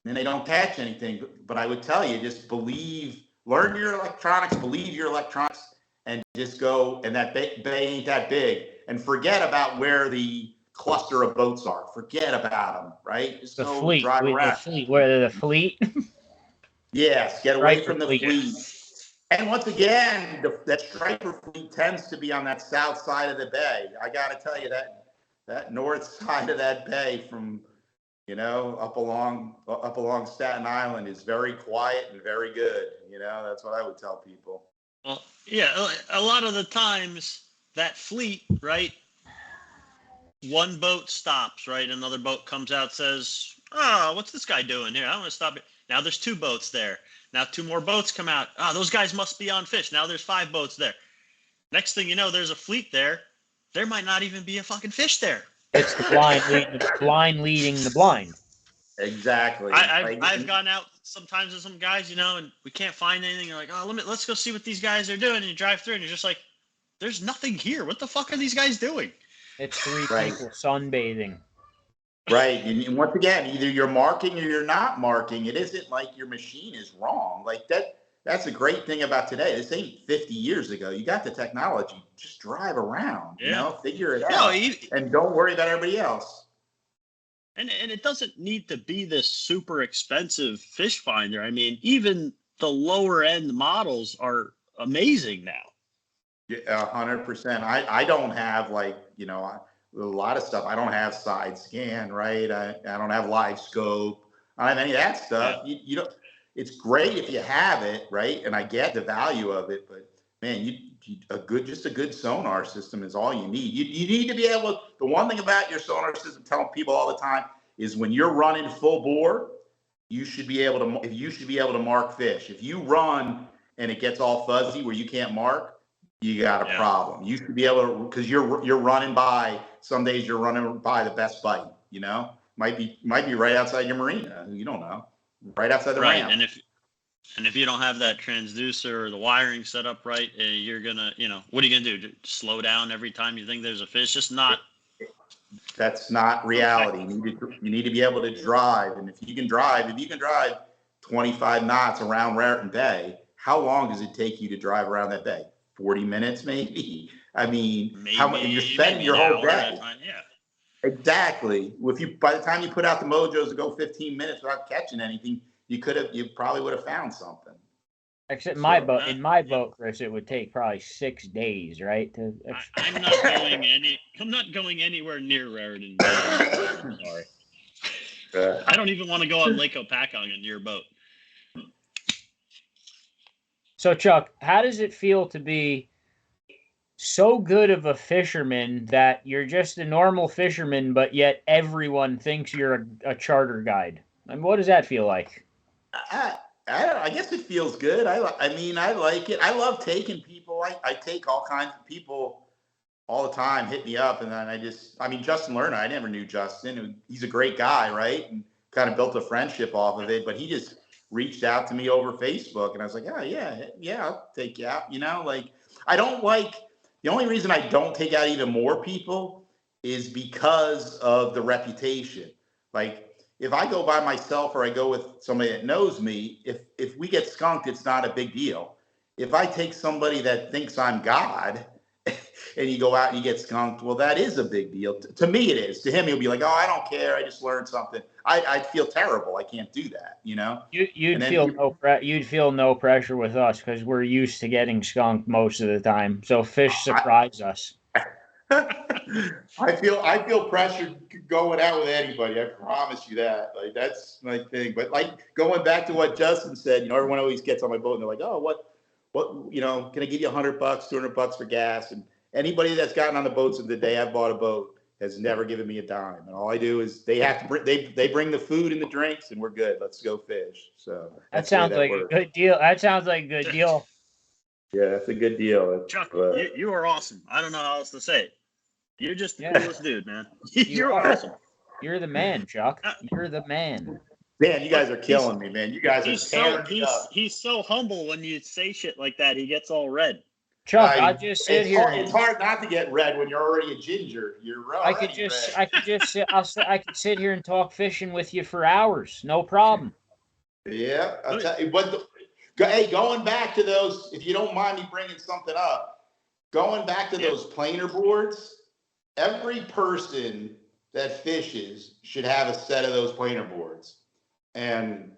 And they don't catch anything. But I would tell you, just learn your electronics, believe your electronics, and just go. And that bay ain't that big. And forget about where the cluster of boats are. Forget about them, right? Just the go fleet. drive around. The fleet. Where the fleet? Yes, get away from the fleet. And once again, that striper fleet tends to be on that south side of the bay. I got to tell you that north side of that bay from, up along Staten Island is very quiet and very good. That's what I would tell people. Well, yeah, a lot of the times that fleet, right? One boat stops, right? Another boat comes out, says, "Oh, what's this guy doing here? I want to stop it." Now there's 2 boats there. Now 2 more boats come out. Oh, those guys must be on fish. Now there's 5 boats there. Next thing you know, there's a fleet there. There might not even be a fucking fish there. It's the blind leading the blind. Exactly. I've gone out sometimes with some guys, and we can't find anything. You're like, oh, let's go see what these guys are doing. And you drive through and you're just like, there's nothing here. What the fuck are these guys doing? It's 3 people sunbathing. Right. And once again, either you're marking or you're not marking. It isn't like your machine is wrong. Like that's a great thing about today. This ain't 50 years ago. You got the technology. Just drive around, figure it out. And don't worry about everybody else. And it doesn't need to be this super expensive fish finder. I mean, even the lower end models are amazing now. Yeah, 100%. I don't have a lot of stuff. I don't have side scan, right? I don't have live scope. I don't have any of that stuff. Yeah. You don't. It's great if you have it, right? And I get the value of it, but man, a good sonar system is all you need. You need to be able. The one thing about your sonar system, telling people all the time, is when you're running full bore, you should be able to mark fish. If you run and it gets all fuzzy where you can't mark, you got a problem. You should be able to, because you're running by, some days you're running by the best bite, you know, might be right outside your marina. You don't know, right outside the ramp. And if you don't have that transducer or the wiring set up right, you're gonna, what are you gonna do? Just slow down every time you think there's a fish? Just not. That's not reality. You need to be able to drive, and if you can drive 25 knots around Raritan Bay, how long does it take you to drive around that bay? 40 minutes, maybe. I mean, you're spending your whole day. Yeah. Exactly. By the time you put out the mojos to go 15 minutes without catching anything, you probably would have found something. Except in my boat, Chris, it would take probably 6 days, right? I'm not going anywhere near Raritan Bay. I'm sorry. I don't even want to go on Lake Hopatcong in your boat. So, Chuck, how does it feel to be so good of a fisherman that you're just a normal fisherman, but yet everyone thinks you're a charter guide? I mean, what does that feel like? I guess it feels good. I like it. I love taking people. I take all kinds of people all the time, hit me up. And then Justin Lerner, I never knew Justin. He's a great guy, right? And kind of built a friendship off of it. But he just reached out to me over Facebook. And I was like, yeah, I'll take you out. The only reason I don't take out even more people is because of the reputation. Like, if I go by myself or I go with somebody that knows me, if we get skunked, it's not a big deal. If I take somebody that thinks I'm God and you go out and you get skunked, well, that is a big deal. To me, it is. To him, he'll be like, oh, I don't care. I just learned something. I'd feel terrible. I can't do that, You'd feel no pressure with us because we're used to getting skunked most of the time. So fish surprise us. I feel pressure going out with anybody. I promise you that. Like, that's my thing. But like, going back to what Justin said, everyone always gets on my boat and they're like, oh, what, can I give you $100, $200 for gas? And anybody that's gotten on the boats the day I've bought a boat has never given me a dime. And all I do is they bring the food and the drinks and we're good. Let's go fish. So that sounds like a good deal. That sounds like a good deal. Yeah, that's a good deal. Chuck, you are awesome. I don't know how else to say it. You're just the coolest dude, man. You're awesome. You're the man, Chuck. You're the man. Man, you guys are killing me, man. You guys are tearing me up. He's so humble when you say shit like that. He gets all red. Chuck, I just sit here. It's hard not to get red when you're already a ginger. You're right. I could sit here and talk fishing with you for hours. No problem. Yeah, I'll tell you. But going back to those, if you don't mind me bringing something up, going back to those planer boards. Every person that fishes should have a set of those planer boards. And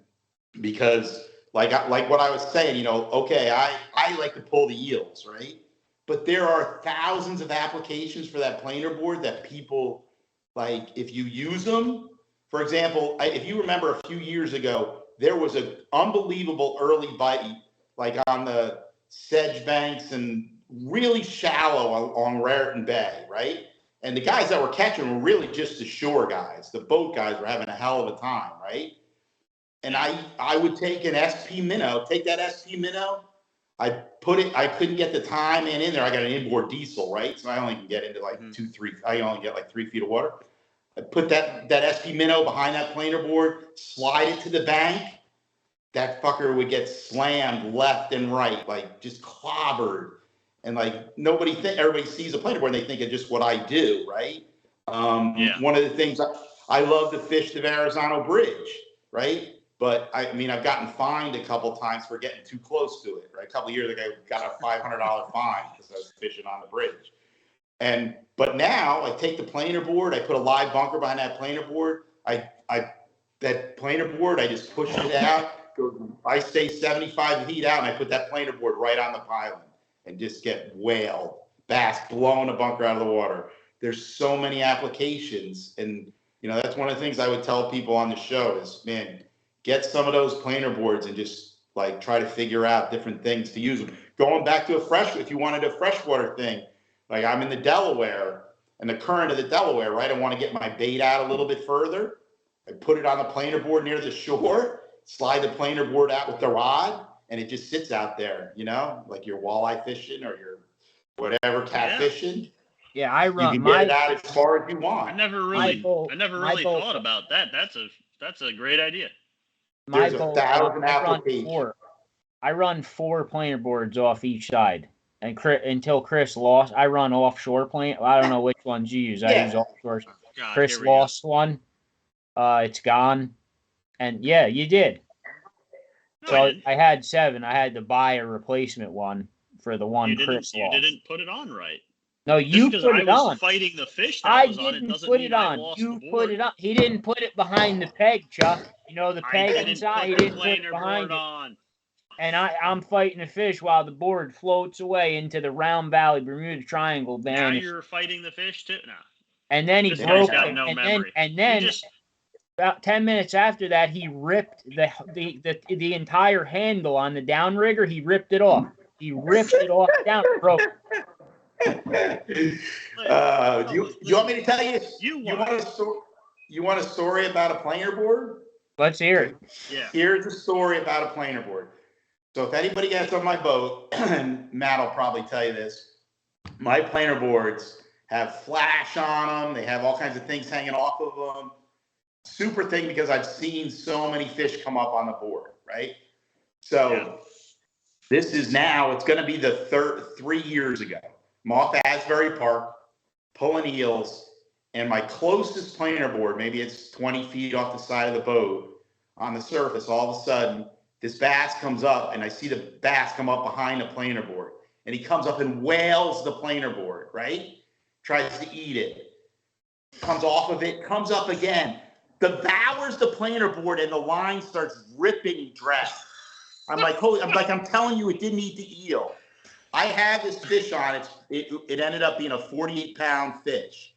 because like what I was saying, okay, I like to pull the eels, right? But there are thousands of applications for that planer board that people, like, if you use them, for example, if you remember a few years ago, there was an unbelievable early bite, like on the sedge banks and really shallow on Raritan Bay, right? And the guys that were catching were really just the shore guys. The boat guys were having a hell of a time, right? And I would take an SP minnow, take that SP minnow. I couldn't get the Tyman in there. I got an inboard diesel, right? So I only can get into like 2-3. I only get like 3 feet of water. I put that SP minnow behind that planer board, slide it to the bank. That fucker would get slammed left and right, like just clobbered. And like everybody sees a planer board and they think of just what I do, right? One of the things I love to fish the Verrazano Bridge, right? But I've gotten fined a couple times for getting too close to it, right? A couple of years ago, I got a $500 fine because I was fishing on the bridge. But now I take the planer board, I put a live bunker behind that planer board. That planer board, I just push it out. I stay 75 feet out and I put that planer board right on the pylon. And just get whale, bass, blowing a bunker out of the water. There's so many applications. And, that's one of the things I would tell people on the show is, man, get some of those planer boards and just like try to figure out different things to use them. Going back to if you wanted a freshwater thing, like I'm in the Delaware and the current of the Delaware, right? I want to get my bait out a little bit further. I put it on the planer board near the shore, slide the planer board out with the rod, and it just sits out there, like your walleye fishing or your whatever cat fishing. Yeah, I run. You can get it out as far as you want. I never really thought about that. That's a great idea. There's 1,000 applications. I run 4 planer boards off each side, and until Chris lost, I run offshore plane. I don't know which ones you use. I use offshore. Chris lost one. It's gone, and yeah, you did. So I had 7. I had to buy a replacement one for the one Chris lost. You didn't put it on right. No, you put it on. I was fighting the fish that was on it doesn't put mean it on. I lost You the board. put it on. He didn't put it behind the peg, Chuck. The peg inside. He didn't put it behind it. And I'm fighting the fish while the board floats away into the Round Valley Bermuda Triangle. Now you're fighting the fish too? No. And then he broke it. And then about 10 minutes after that, he ripped the entire handle on the downrigger. He ripped it off. He ripped it off down. Broke it. Do you want me to tell you? You want a story about a planer board? Let's hear it. Yeah. Here's a story about a planer board. So if anybody gets on my boat, and Matt will probably tell you this, my planer boards have flash on them. They have all kinds of things hanging off of them. Super thing because I've seen so many fish come up on the board, right? So this is now, it's going to be the 3 years ago. I'm off Asbury Park, pulling eels, and my closest planer board, maybe it's 20 feet off the side of the boat, on the surface, all of a sudden, this bass comes up, and I see the bass come up behind the planer board. And he comes up and whales the planer board, right? Tries to eat it. Comes off of it, comes up again. Devours the planer board, and the line starts ripping drag. I'm telling you, it didn't eat the eel. I had this fish on it. It ended up being a 48-pound fish.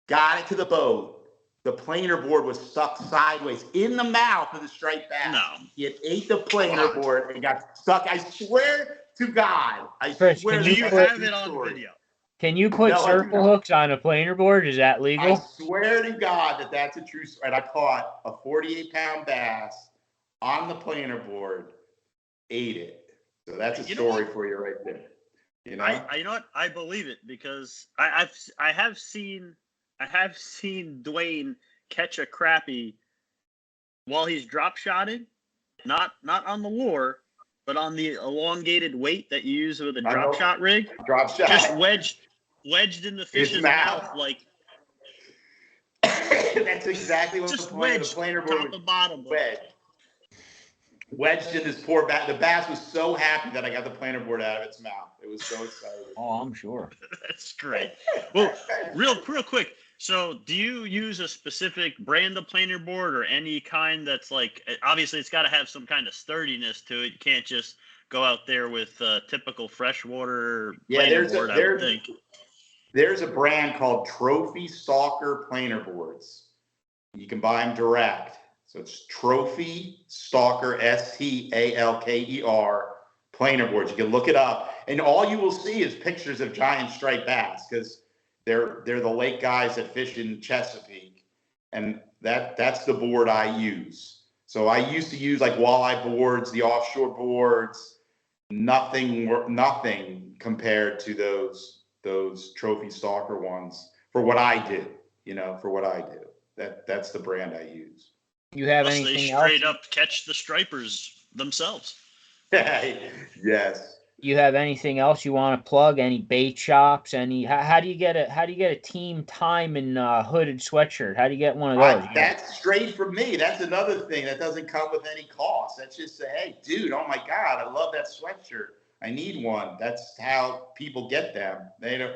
Got it to the boat. The planer board was stuck sideways in the mouth of the striped bass. No. It ate the planer board and got stuck. I swear to God. Chris, do you have it on video? Can you put circle hooks on a planer board? Is that legal? I swear to God that's a true story. And I caught a 48-pound bass on the planer board, ate it. So that's a story for you right there. You know what? I believe it because I have seen Dwayne catch a crappie while he's drop shotted, not on the lure, but on the elongated weight that you use with a drop shot rig. Drop shot. Just wedged in the fish's mouth like. That's exactly what just the planer board top to bottom. Wedged in this poor bass. The bass was so happy that I got the planer board out of its mouth. It was so excited. Oh, I'm sure. That's great. Well, real quick. So do you use a specific brand of planer board or any kind that's like, obviously it's got to have some kind of sturdiness to it. You can't just go out there with typical freshwater planer board, I would think. There's a brand called Trophy Stalker planer boards. You can buy them direct. So it's Trophy Stalker, Stalker planer boards. You can look it up, and all you will see is pictures of giant striped bass because they're the lake guys that fish in Chesapeake, and that's the board I use. So I used to use like walleye boards, the offshore boards. Nothing compared to those Trophy Stalker ones for what I do. For what I do. That's the brand I use. You have anything they else? Straight up catch the stripers themselves. Yes. You have anything else you want to plug? Any bait shops? How do you get a Team Tyman hooded sweatshirt? How do you get one of those? That's straight from me. That's another thing that doesn't come with any cost. That's just say, hey, dude, oh my God, I love that sweatshirt. I need one. That's how people get them. They don't.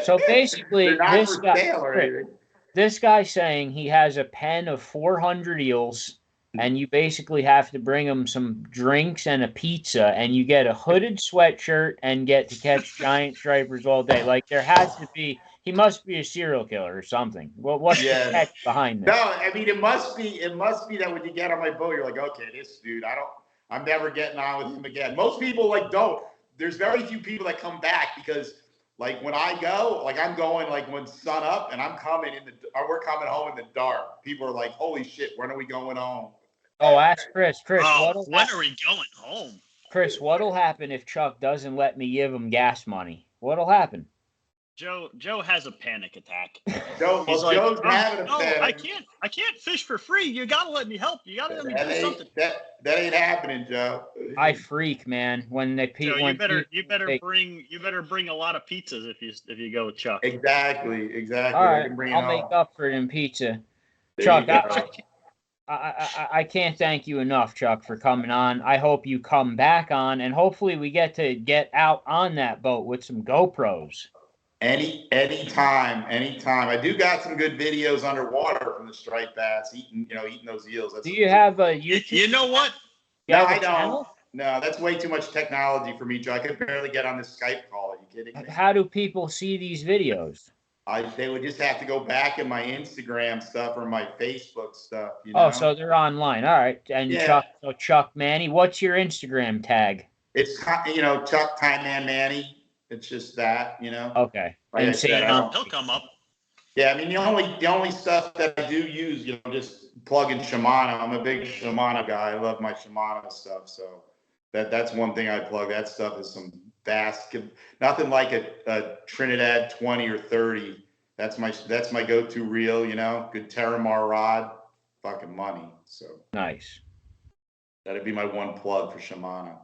So basically, they're not for sale or anything. This guy's saying he has a pen of 400 eels, and you basically have to bring him some drinks and a pizza, and you get a hooded sweatshirt and get to catch giant stripers all day. Like, there has to be – he must be a serial killer or something. Well, what's the catch behind this? No, I mean, it must be that when you get on my boat, you're like, okay, this dude, I'm never getting on with him again. Most people, don't. There's very few people that come back because Like when I go, like I'm going like when sun up and I'm coming or we're coming home in the dark. People are like, holy shit, when are we going home? Oh, ask Chris. When are we going home? Chris, what'll happen if Chuck doesn't let me give him gas money? What'll happen? Joe has a panic attack. Joe's having a panic. I can't fish for free. You gotta let me help. You gotta let me do something. That ain't happening, Joe. I freak, man. When they Joe, you better bring a lot of pizzas if you go with Chuck. Exactly. All right, I'll make up for it in pizza. Chuck, I can't thank you enough, Chuck, for coming on. I hope you come back on, and hopefully we get to get out on that boat with some GoPros. Anytime. I do got some good videos underwater from the striped bass eating those eels. Do you have a YouTube? You know what? No, I don't. No, that's way too much technology for me, Joe. I could barely get on this Skype call. Are you kidding me? How do people see these videos? They would just have to go back in my Instagram stuff or my Facebook stuff. Oh, so they're online. All right. And yeah. Chuck Manny, what's your Instagram tag? It's Chuck Tyman Manny. It's just that, Okay. Like and he'll come up. Yeah, I mean the only stuff that I do use, just plug in Shimano. I'm a big Shimano guy. I love my Shimano stuff. So that's one thing I plug. That stuff is some vast, nothing like a Trinidad 20 or 30. That's my go-to reel. Good Terramar rod, fucking money. So nice. That'd be my one plug for Shimano.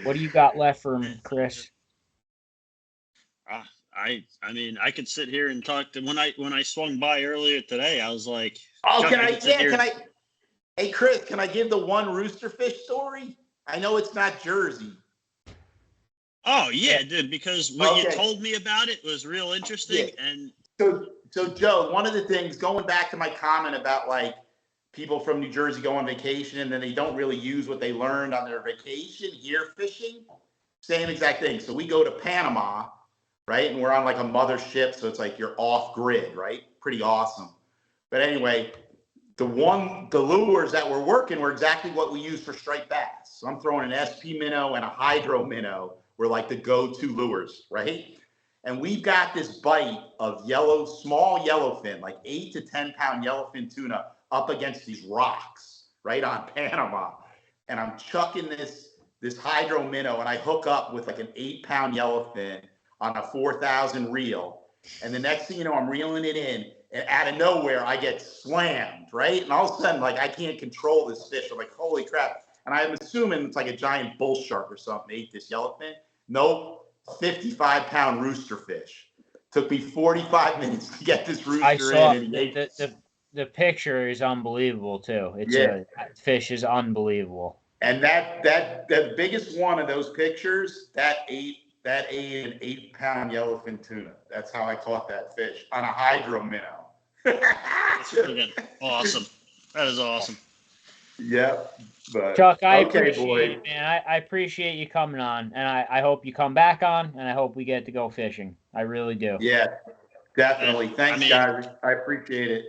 What do you got left for him, Chris? I mean, I could sit here and talk to when I swung by earlier today. I was like, Hey, Chris, can I give the one roosterfish story? I know it's not Jersey. Oh yeah, dude, because what you told me about it was real interesting. Yeah. And so Joe, one of the things, going back to my comment about like people from New Jersey go on vacation and then they don't really use what they learned on their vacation here fishing, same exact thing. So we go to Panama, right? And we're on like a mothership, so it's like you're off grid, right? Pretty awesome. But anyway, the lures that we're working were exactly what we use for striped bass. So I'm throwing an SP minnow and a hydro minnow were like the go-to lures, right? And we've got this bite of small yellowfin, like 8 to 10 pound yellowfin tuna up against these rocks, right on Panama. And I'm chucking this hydro minnow and I hook up with like an 8 pound yellowfin on a 4,000 reel. And the next thing you know, I'm reeling it in and out of nowhere, I get slammed, right? And all of a sudden, like I can't control this fish. I'm like, holy crap. And I'm assuming it's like a giant bull shark or something ate this yellowfin. Nope, 55 pound rooster fish. Took me 45 minutes to get this rooster in. And the picture is unbelievable too. That fish is unbelievable. And the biggest one of those pictures, that ate an 8 pound yellowfin tuna. That's how I caught that fish on a hydro minnow. That's freaking awesome. That is awesome. Yep. But, Chuck, I appreciate it, man. I appreciate you coming on, and I hope you come back on, and I hope we get to go fishing. I really do. Yeah, definitely. Thanks, guys. I appreciate it.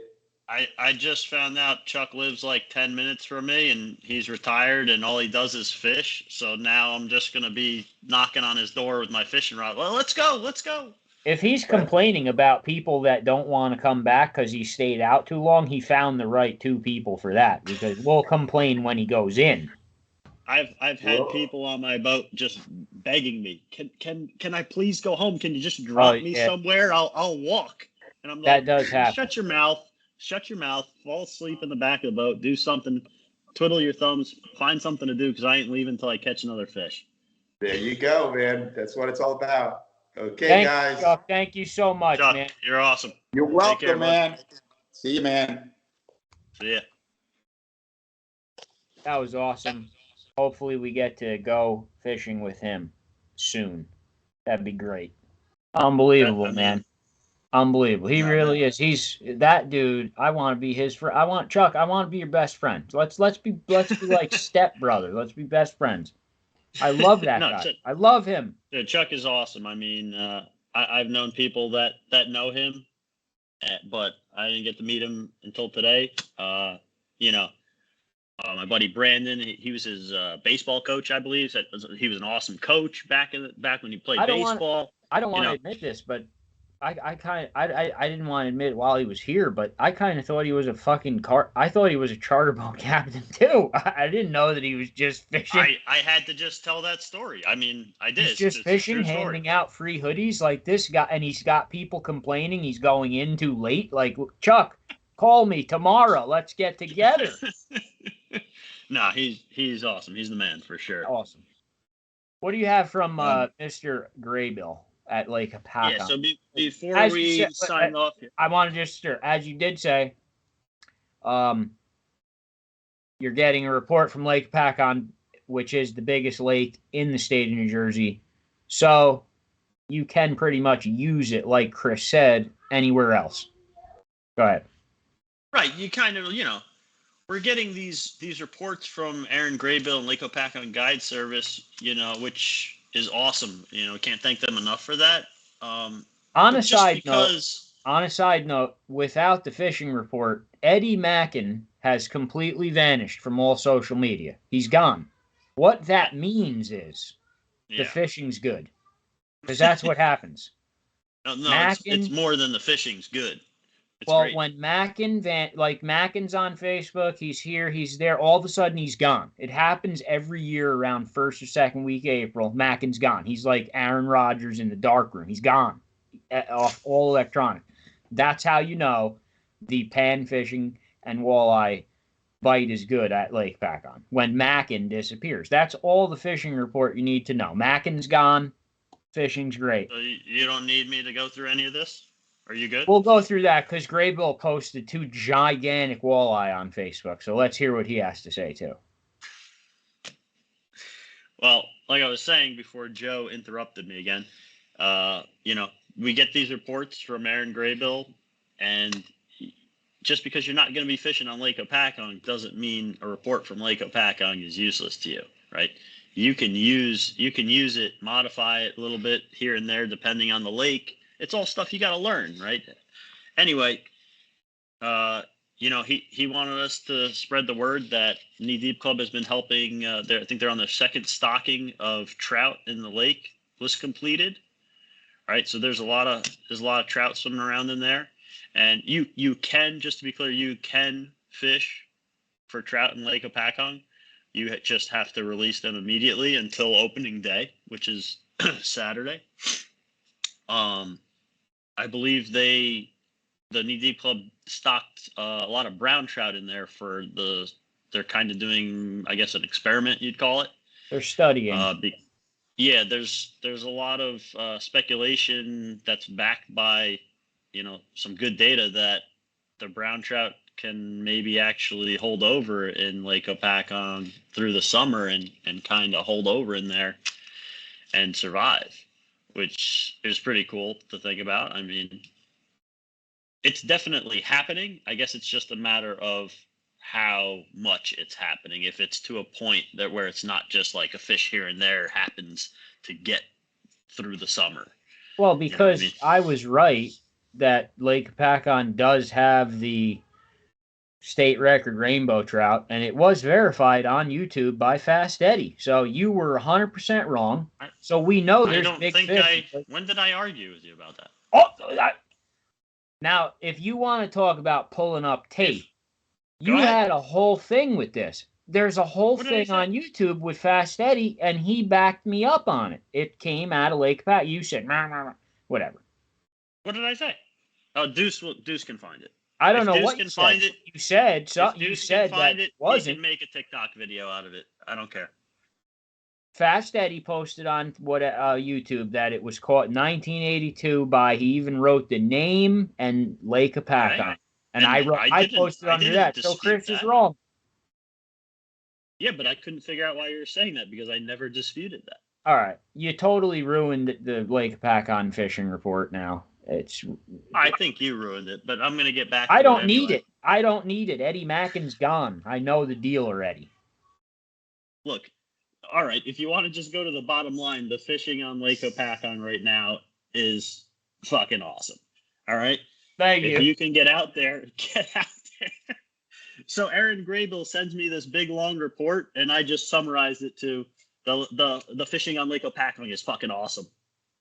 I just found out Chuck lives like 10 minutes from me, and he's retired, and all he does is fish. So now I'm just going to be knocking on his door with my fishing rod. Well, let's go. If he's complaining about people that don't want to come back because he stayed out too long, he found the right two people for that, because we'll complain when he goes in. I've had people on my boat just begging me, can I please go home? Can you just drop me somewhere? I'll walk. And I'm like, that does happen. Shut your mouth, fall asleep in the back of the boat, do something, twiddle your thumbs, find something to do, because I ain't leaving until I catch another fish. There you go, man. That's what it's all about. Okay, guys. Chuck, thank you so much, Chuck, man. You're awesome. You're welcome, care, man. Bud. See you, man. See ya. That was awesome. Hopefully we get to go fishing with him soon. That'd be great. Unbelievable, man. Unbelievable. He really is. He's that dude. I want to be his friend. Chuck, I want to be your best friend. Let's be like stepbrother. Let's be best friends. I love that guy. I love him. Yeah, Chuck is awesome. I mean, I've known people that know him, but I didn't get to meet him until today. My buddy Brandon, he was his baseball coach, I believe. He was an awesome coach back when he played baseball. I don't want to admit this, but I didn't want to admit while he was here, but I kind of thought he was a fucking I thought he was a charter boat captain too. I didn't know that he was just fishing. I had to just tell that story. I mean, I did. He's just fishing, handing out free hoodies like this guy, and he's got people complaining he's going in too late. Like, Chuck, call me tomorrow. Let's get together. Nah, he's awesome. He's the man for sure. Awesome. What do you have from Mr. Graybill at Lake Hopatcong? Yeah, so before we sign off here, I want to just, as you did say, you're getting a report from Lake Hopatcong, which is the biggest lake in the state of New Jersey. So you can pretty much use it, like Chris said, anywhere else. Go ahead. Right. You kind of, we're getting these reports from Aaron Graybill and Lake Hopatcong Guide Service, which is awesome. Can't thank them enough for that. On a side note, without the fishing report, Eddie Mackin has completely vanished from all social media. He's gone. What that means is the fishing's good, because that's what happens. No, it's more than the fishing's good. It's well, great. When Mackin's on Facebook, he's here, he's there, all of a sudden he's gone. It happens every year around first or second week of April. Mackin's gone. He's like Aaron Rodgers in the darkroom. He's gone off all electronic. That's how you know the pan fishing and walleye bite is good at Lake Hopatcong. When Mackin disappears. That's all the fishing report you need to know. Mackin's gone. Fishing's great. So you don't need me to go through any of this? Are you good? We'll go through that because Graybill posted 2 gigantic walleye on Facebook. So let's hear what he has to say, too. Well, like I was saying before Joe interrupted me again, we get these reports from Aaron Graybill, and just because you're not going to be fishing on Lake Hopatcong doesn't mean a report from Lake Hopatcong is useless to you, right? You can use it, modify it a little bit here and there depending on the lake. It's all stuff you got to learn, right? Anyway, he wanted us to spread the word that Knee Deep Club has been helping. I think they're on their second stocking of trout in the lake was completed. Right, so there's a lot of trout swimming around in there, and you can, just to be clear, you can fish for trout in Lake Hopatcong. You just have to release them immediately until opening day, which is Saturday. I believe the Knee Deep Club stocked a lot of brown trout in there they're kind of doing, I guess, an experiment, you'd call it. They're studying. There's a lot of speculation that's backed by, some good data that the brown trout can maybe actually hold over in Lake Hopatcong through the summer and kind of hold over in there and survive, which is pretty cool to think about. I mean, it's definitely happening. I guess it's just a matter of how much it's happening. If it's to a point where it's not just like a fish here and there happens to get through the summer. Well, because I was right that Lake Hopatcong does have the state record rainbow trout, and it was verified on YouTube by Fast Eddie. So you were 100% wrong. So we know there's big fish. When did I argue with you about that? Now, if you want to talk about pulling up tape, you had a whole thing with this. There's a whole thing on YouTube with Fast Eddie, and he backed me up on it. It came out of Lake Hopatcong. You said, whatever. What did I say? Oh, Deuce can find it. I don't know what you said. You said that it wasn't. He can make a TikTok video out of it. I don't care. Fast Eddie posted on YouTube that it was caught in 1982 by, he even wrote the name and Lake Hopatcong. Right. And I posted under that. So Chris is wrong. Yeah, but I couldn't figure out why you were saying that because I never disputed that. All right. You totally ruined the Lake Hopatcong fishing report now. I think you ruined it, but I'm going to get back to I don't need it. I don't need it. Eddie Mackin's gone. I know the deal already. Look, all right, if you want to just go to the bottom line, the fishing on Lake Hopatcong right now is fucking awesome. All right? Thank you. If you can get out there, get out there. So Aaron Graybill sends me this big long report, and I just summarized it to the fishing on Lake Hopatcong is fucking awesome.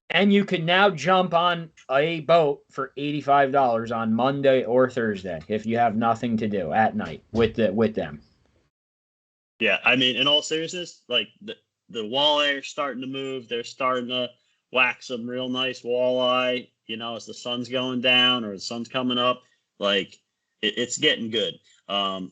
And you can now jump on a boat for $85 on Monday or Thursday if you have nothing to do at night with them. Yeah, I mean, in all seriousness, like the walleye are starting to move. They're starting to whack some real nice walleye, as the sun's going down or the sun's coming up. Like, it's getting good.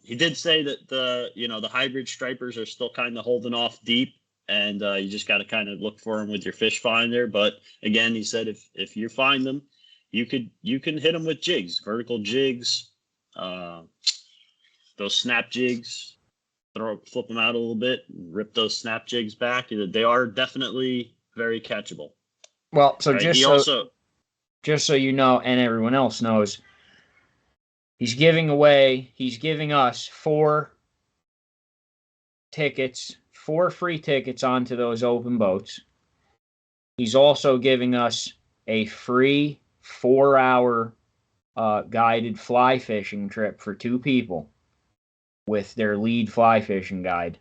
He did say that the hybrid stripers are still kind of holding off deep, and you just got to kind of look for them with your fish finder. But again, he said if you find them, you can hit them with jigs, vertical jigs, those snap jigs. Flip them out a little bit, and rip those snap jigs back. They are definitely very catchable. Well, so right? just so you know, and everyone else knows, he's giving us 4 free tickets onto those open boats. He's also giving us a free 4-hour guided fly fishing trip for 2 people with their lead fly fishing guide.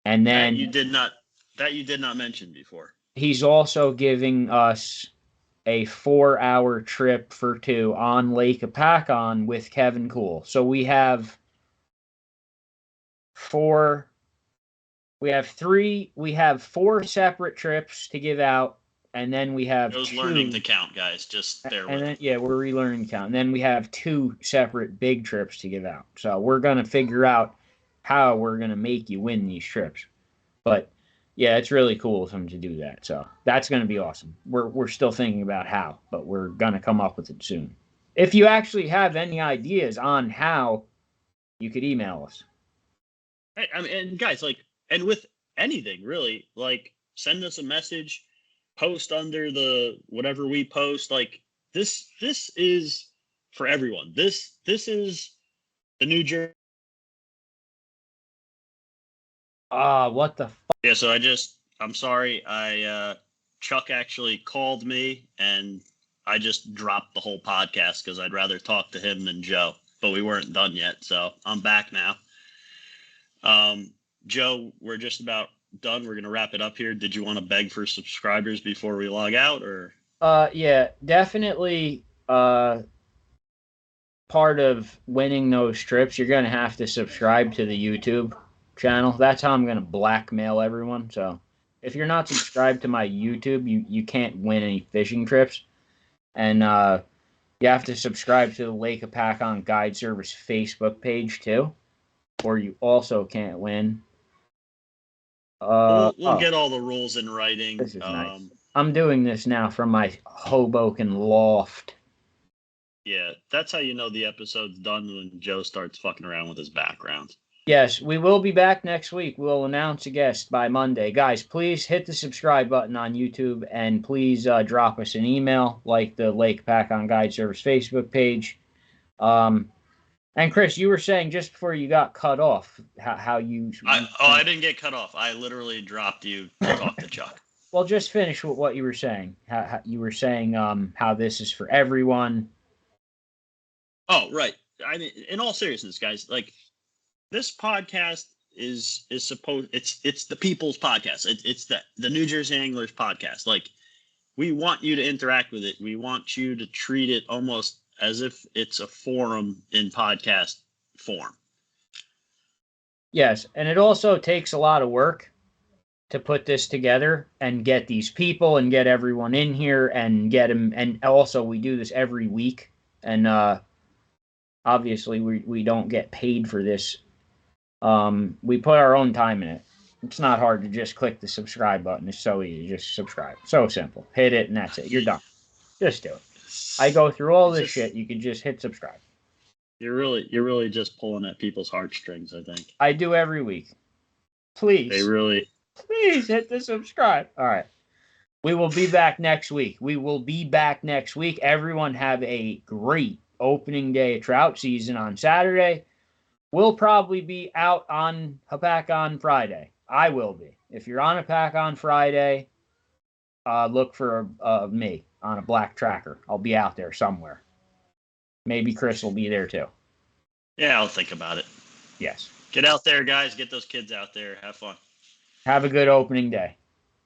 And then that you did not mention before. He's also giving us a 4-hour trip for 2 on Lake Hopatcong with Kevin Cool. So we have 4 separate trips to give out, and then we have Joe's 2 learning to count, guys. Just bear with it. Yeah, we're relearning to count. And then we have 2 separate big trips to give out. So we're going to figure out how we're going to make you win these trips. But yeah, it's really cool of him to do that. So that's going to be awesome. We're still thinking about how, but we're going to come up with it soon. If you actually have any ideas on how, you could email us. I mean, and guys, and with anything really, send us a message, post under the whatever we post. This is for everyone. This is the New Jersey. What the fuck? Yeah, so I'm sorry. Chuck actually called me, and I just dropped the whole podcast because I'd rather talk to him than Joe. But we weren't done yet, so I'm back now. Joe, we're just about done. We're gonna wrap it up here. Did you want to beg for subscribers before we log out, or? Yeah, definitely. Part of winning those trips, you're gonna have to subscribe to the YouTube channel. That's how I'm going to blackmail everyone. So if you're not subscribed to my YouTube, you can't win any fishing trips. And you have to subscribe to the Lake Hopatcong Guide Service Facebook page too, or you also can't win. We'll get all the rules in writing. This is nice. I'm doing this now from my Hoboken loft. Yeah, that's how you know the episode's done, when Joe starts fucking around with his background. Yes, we will be back next week. We'll announce a guest by Monday. Guys, please hit the subscribe button on YouTube, and please drop us an email like the Lake Hopatcong Guide Service Facebook page. And Chris, you were saying just before you got cut off how you... I didn't get cut off. I literally dropped you to talk to Chuck. Well, just finish with what you were saying. How you were saying how this is for everyone. Oh, right. I mean, in all seriousness, guys, this podcast is supposed, it's the people's podcast. It's the New Jersey Anglers podcast. We want you to interact with it. We want you to treat it almost as if it's a forum in podcast form. Yes, and it also takes a lot of work to put this together and get these people and get everyone in here and get them. And also we do this every week. And obviously we don't get paid for this. We put our own time in it. It's not hard to just click the subscribe button. It's so easy. Just subscribe. So simple. Hit it and that's it. You're done. Just do it. I go through all this shit. You can just hit subscribe. You're really just pulling at people's heartstrings, I think. I do every week. Please. Please hit the subscribe. All right. We will be back next week. Everyone have a great opening day of trout season on Saturday. We'll probably be out on Hopatcong Friday. I will be. If you're on Hopatcong Friday, look for me on a black tracker. I'll be out there somewhere. Maybe Chris will be there too. Yeah, I'll think about it. Yes. Get out there, guys. Get those kids out there. Have fun. Have a good opening day.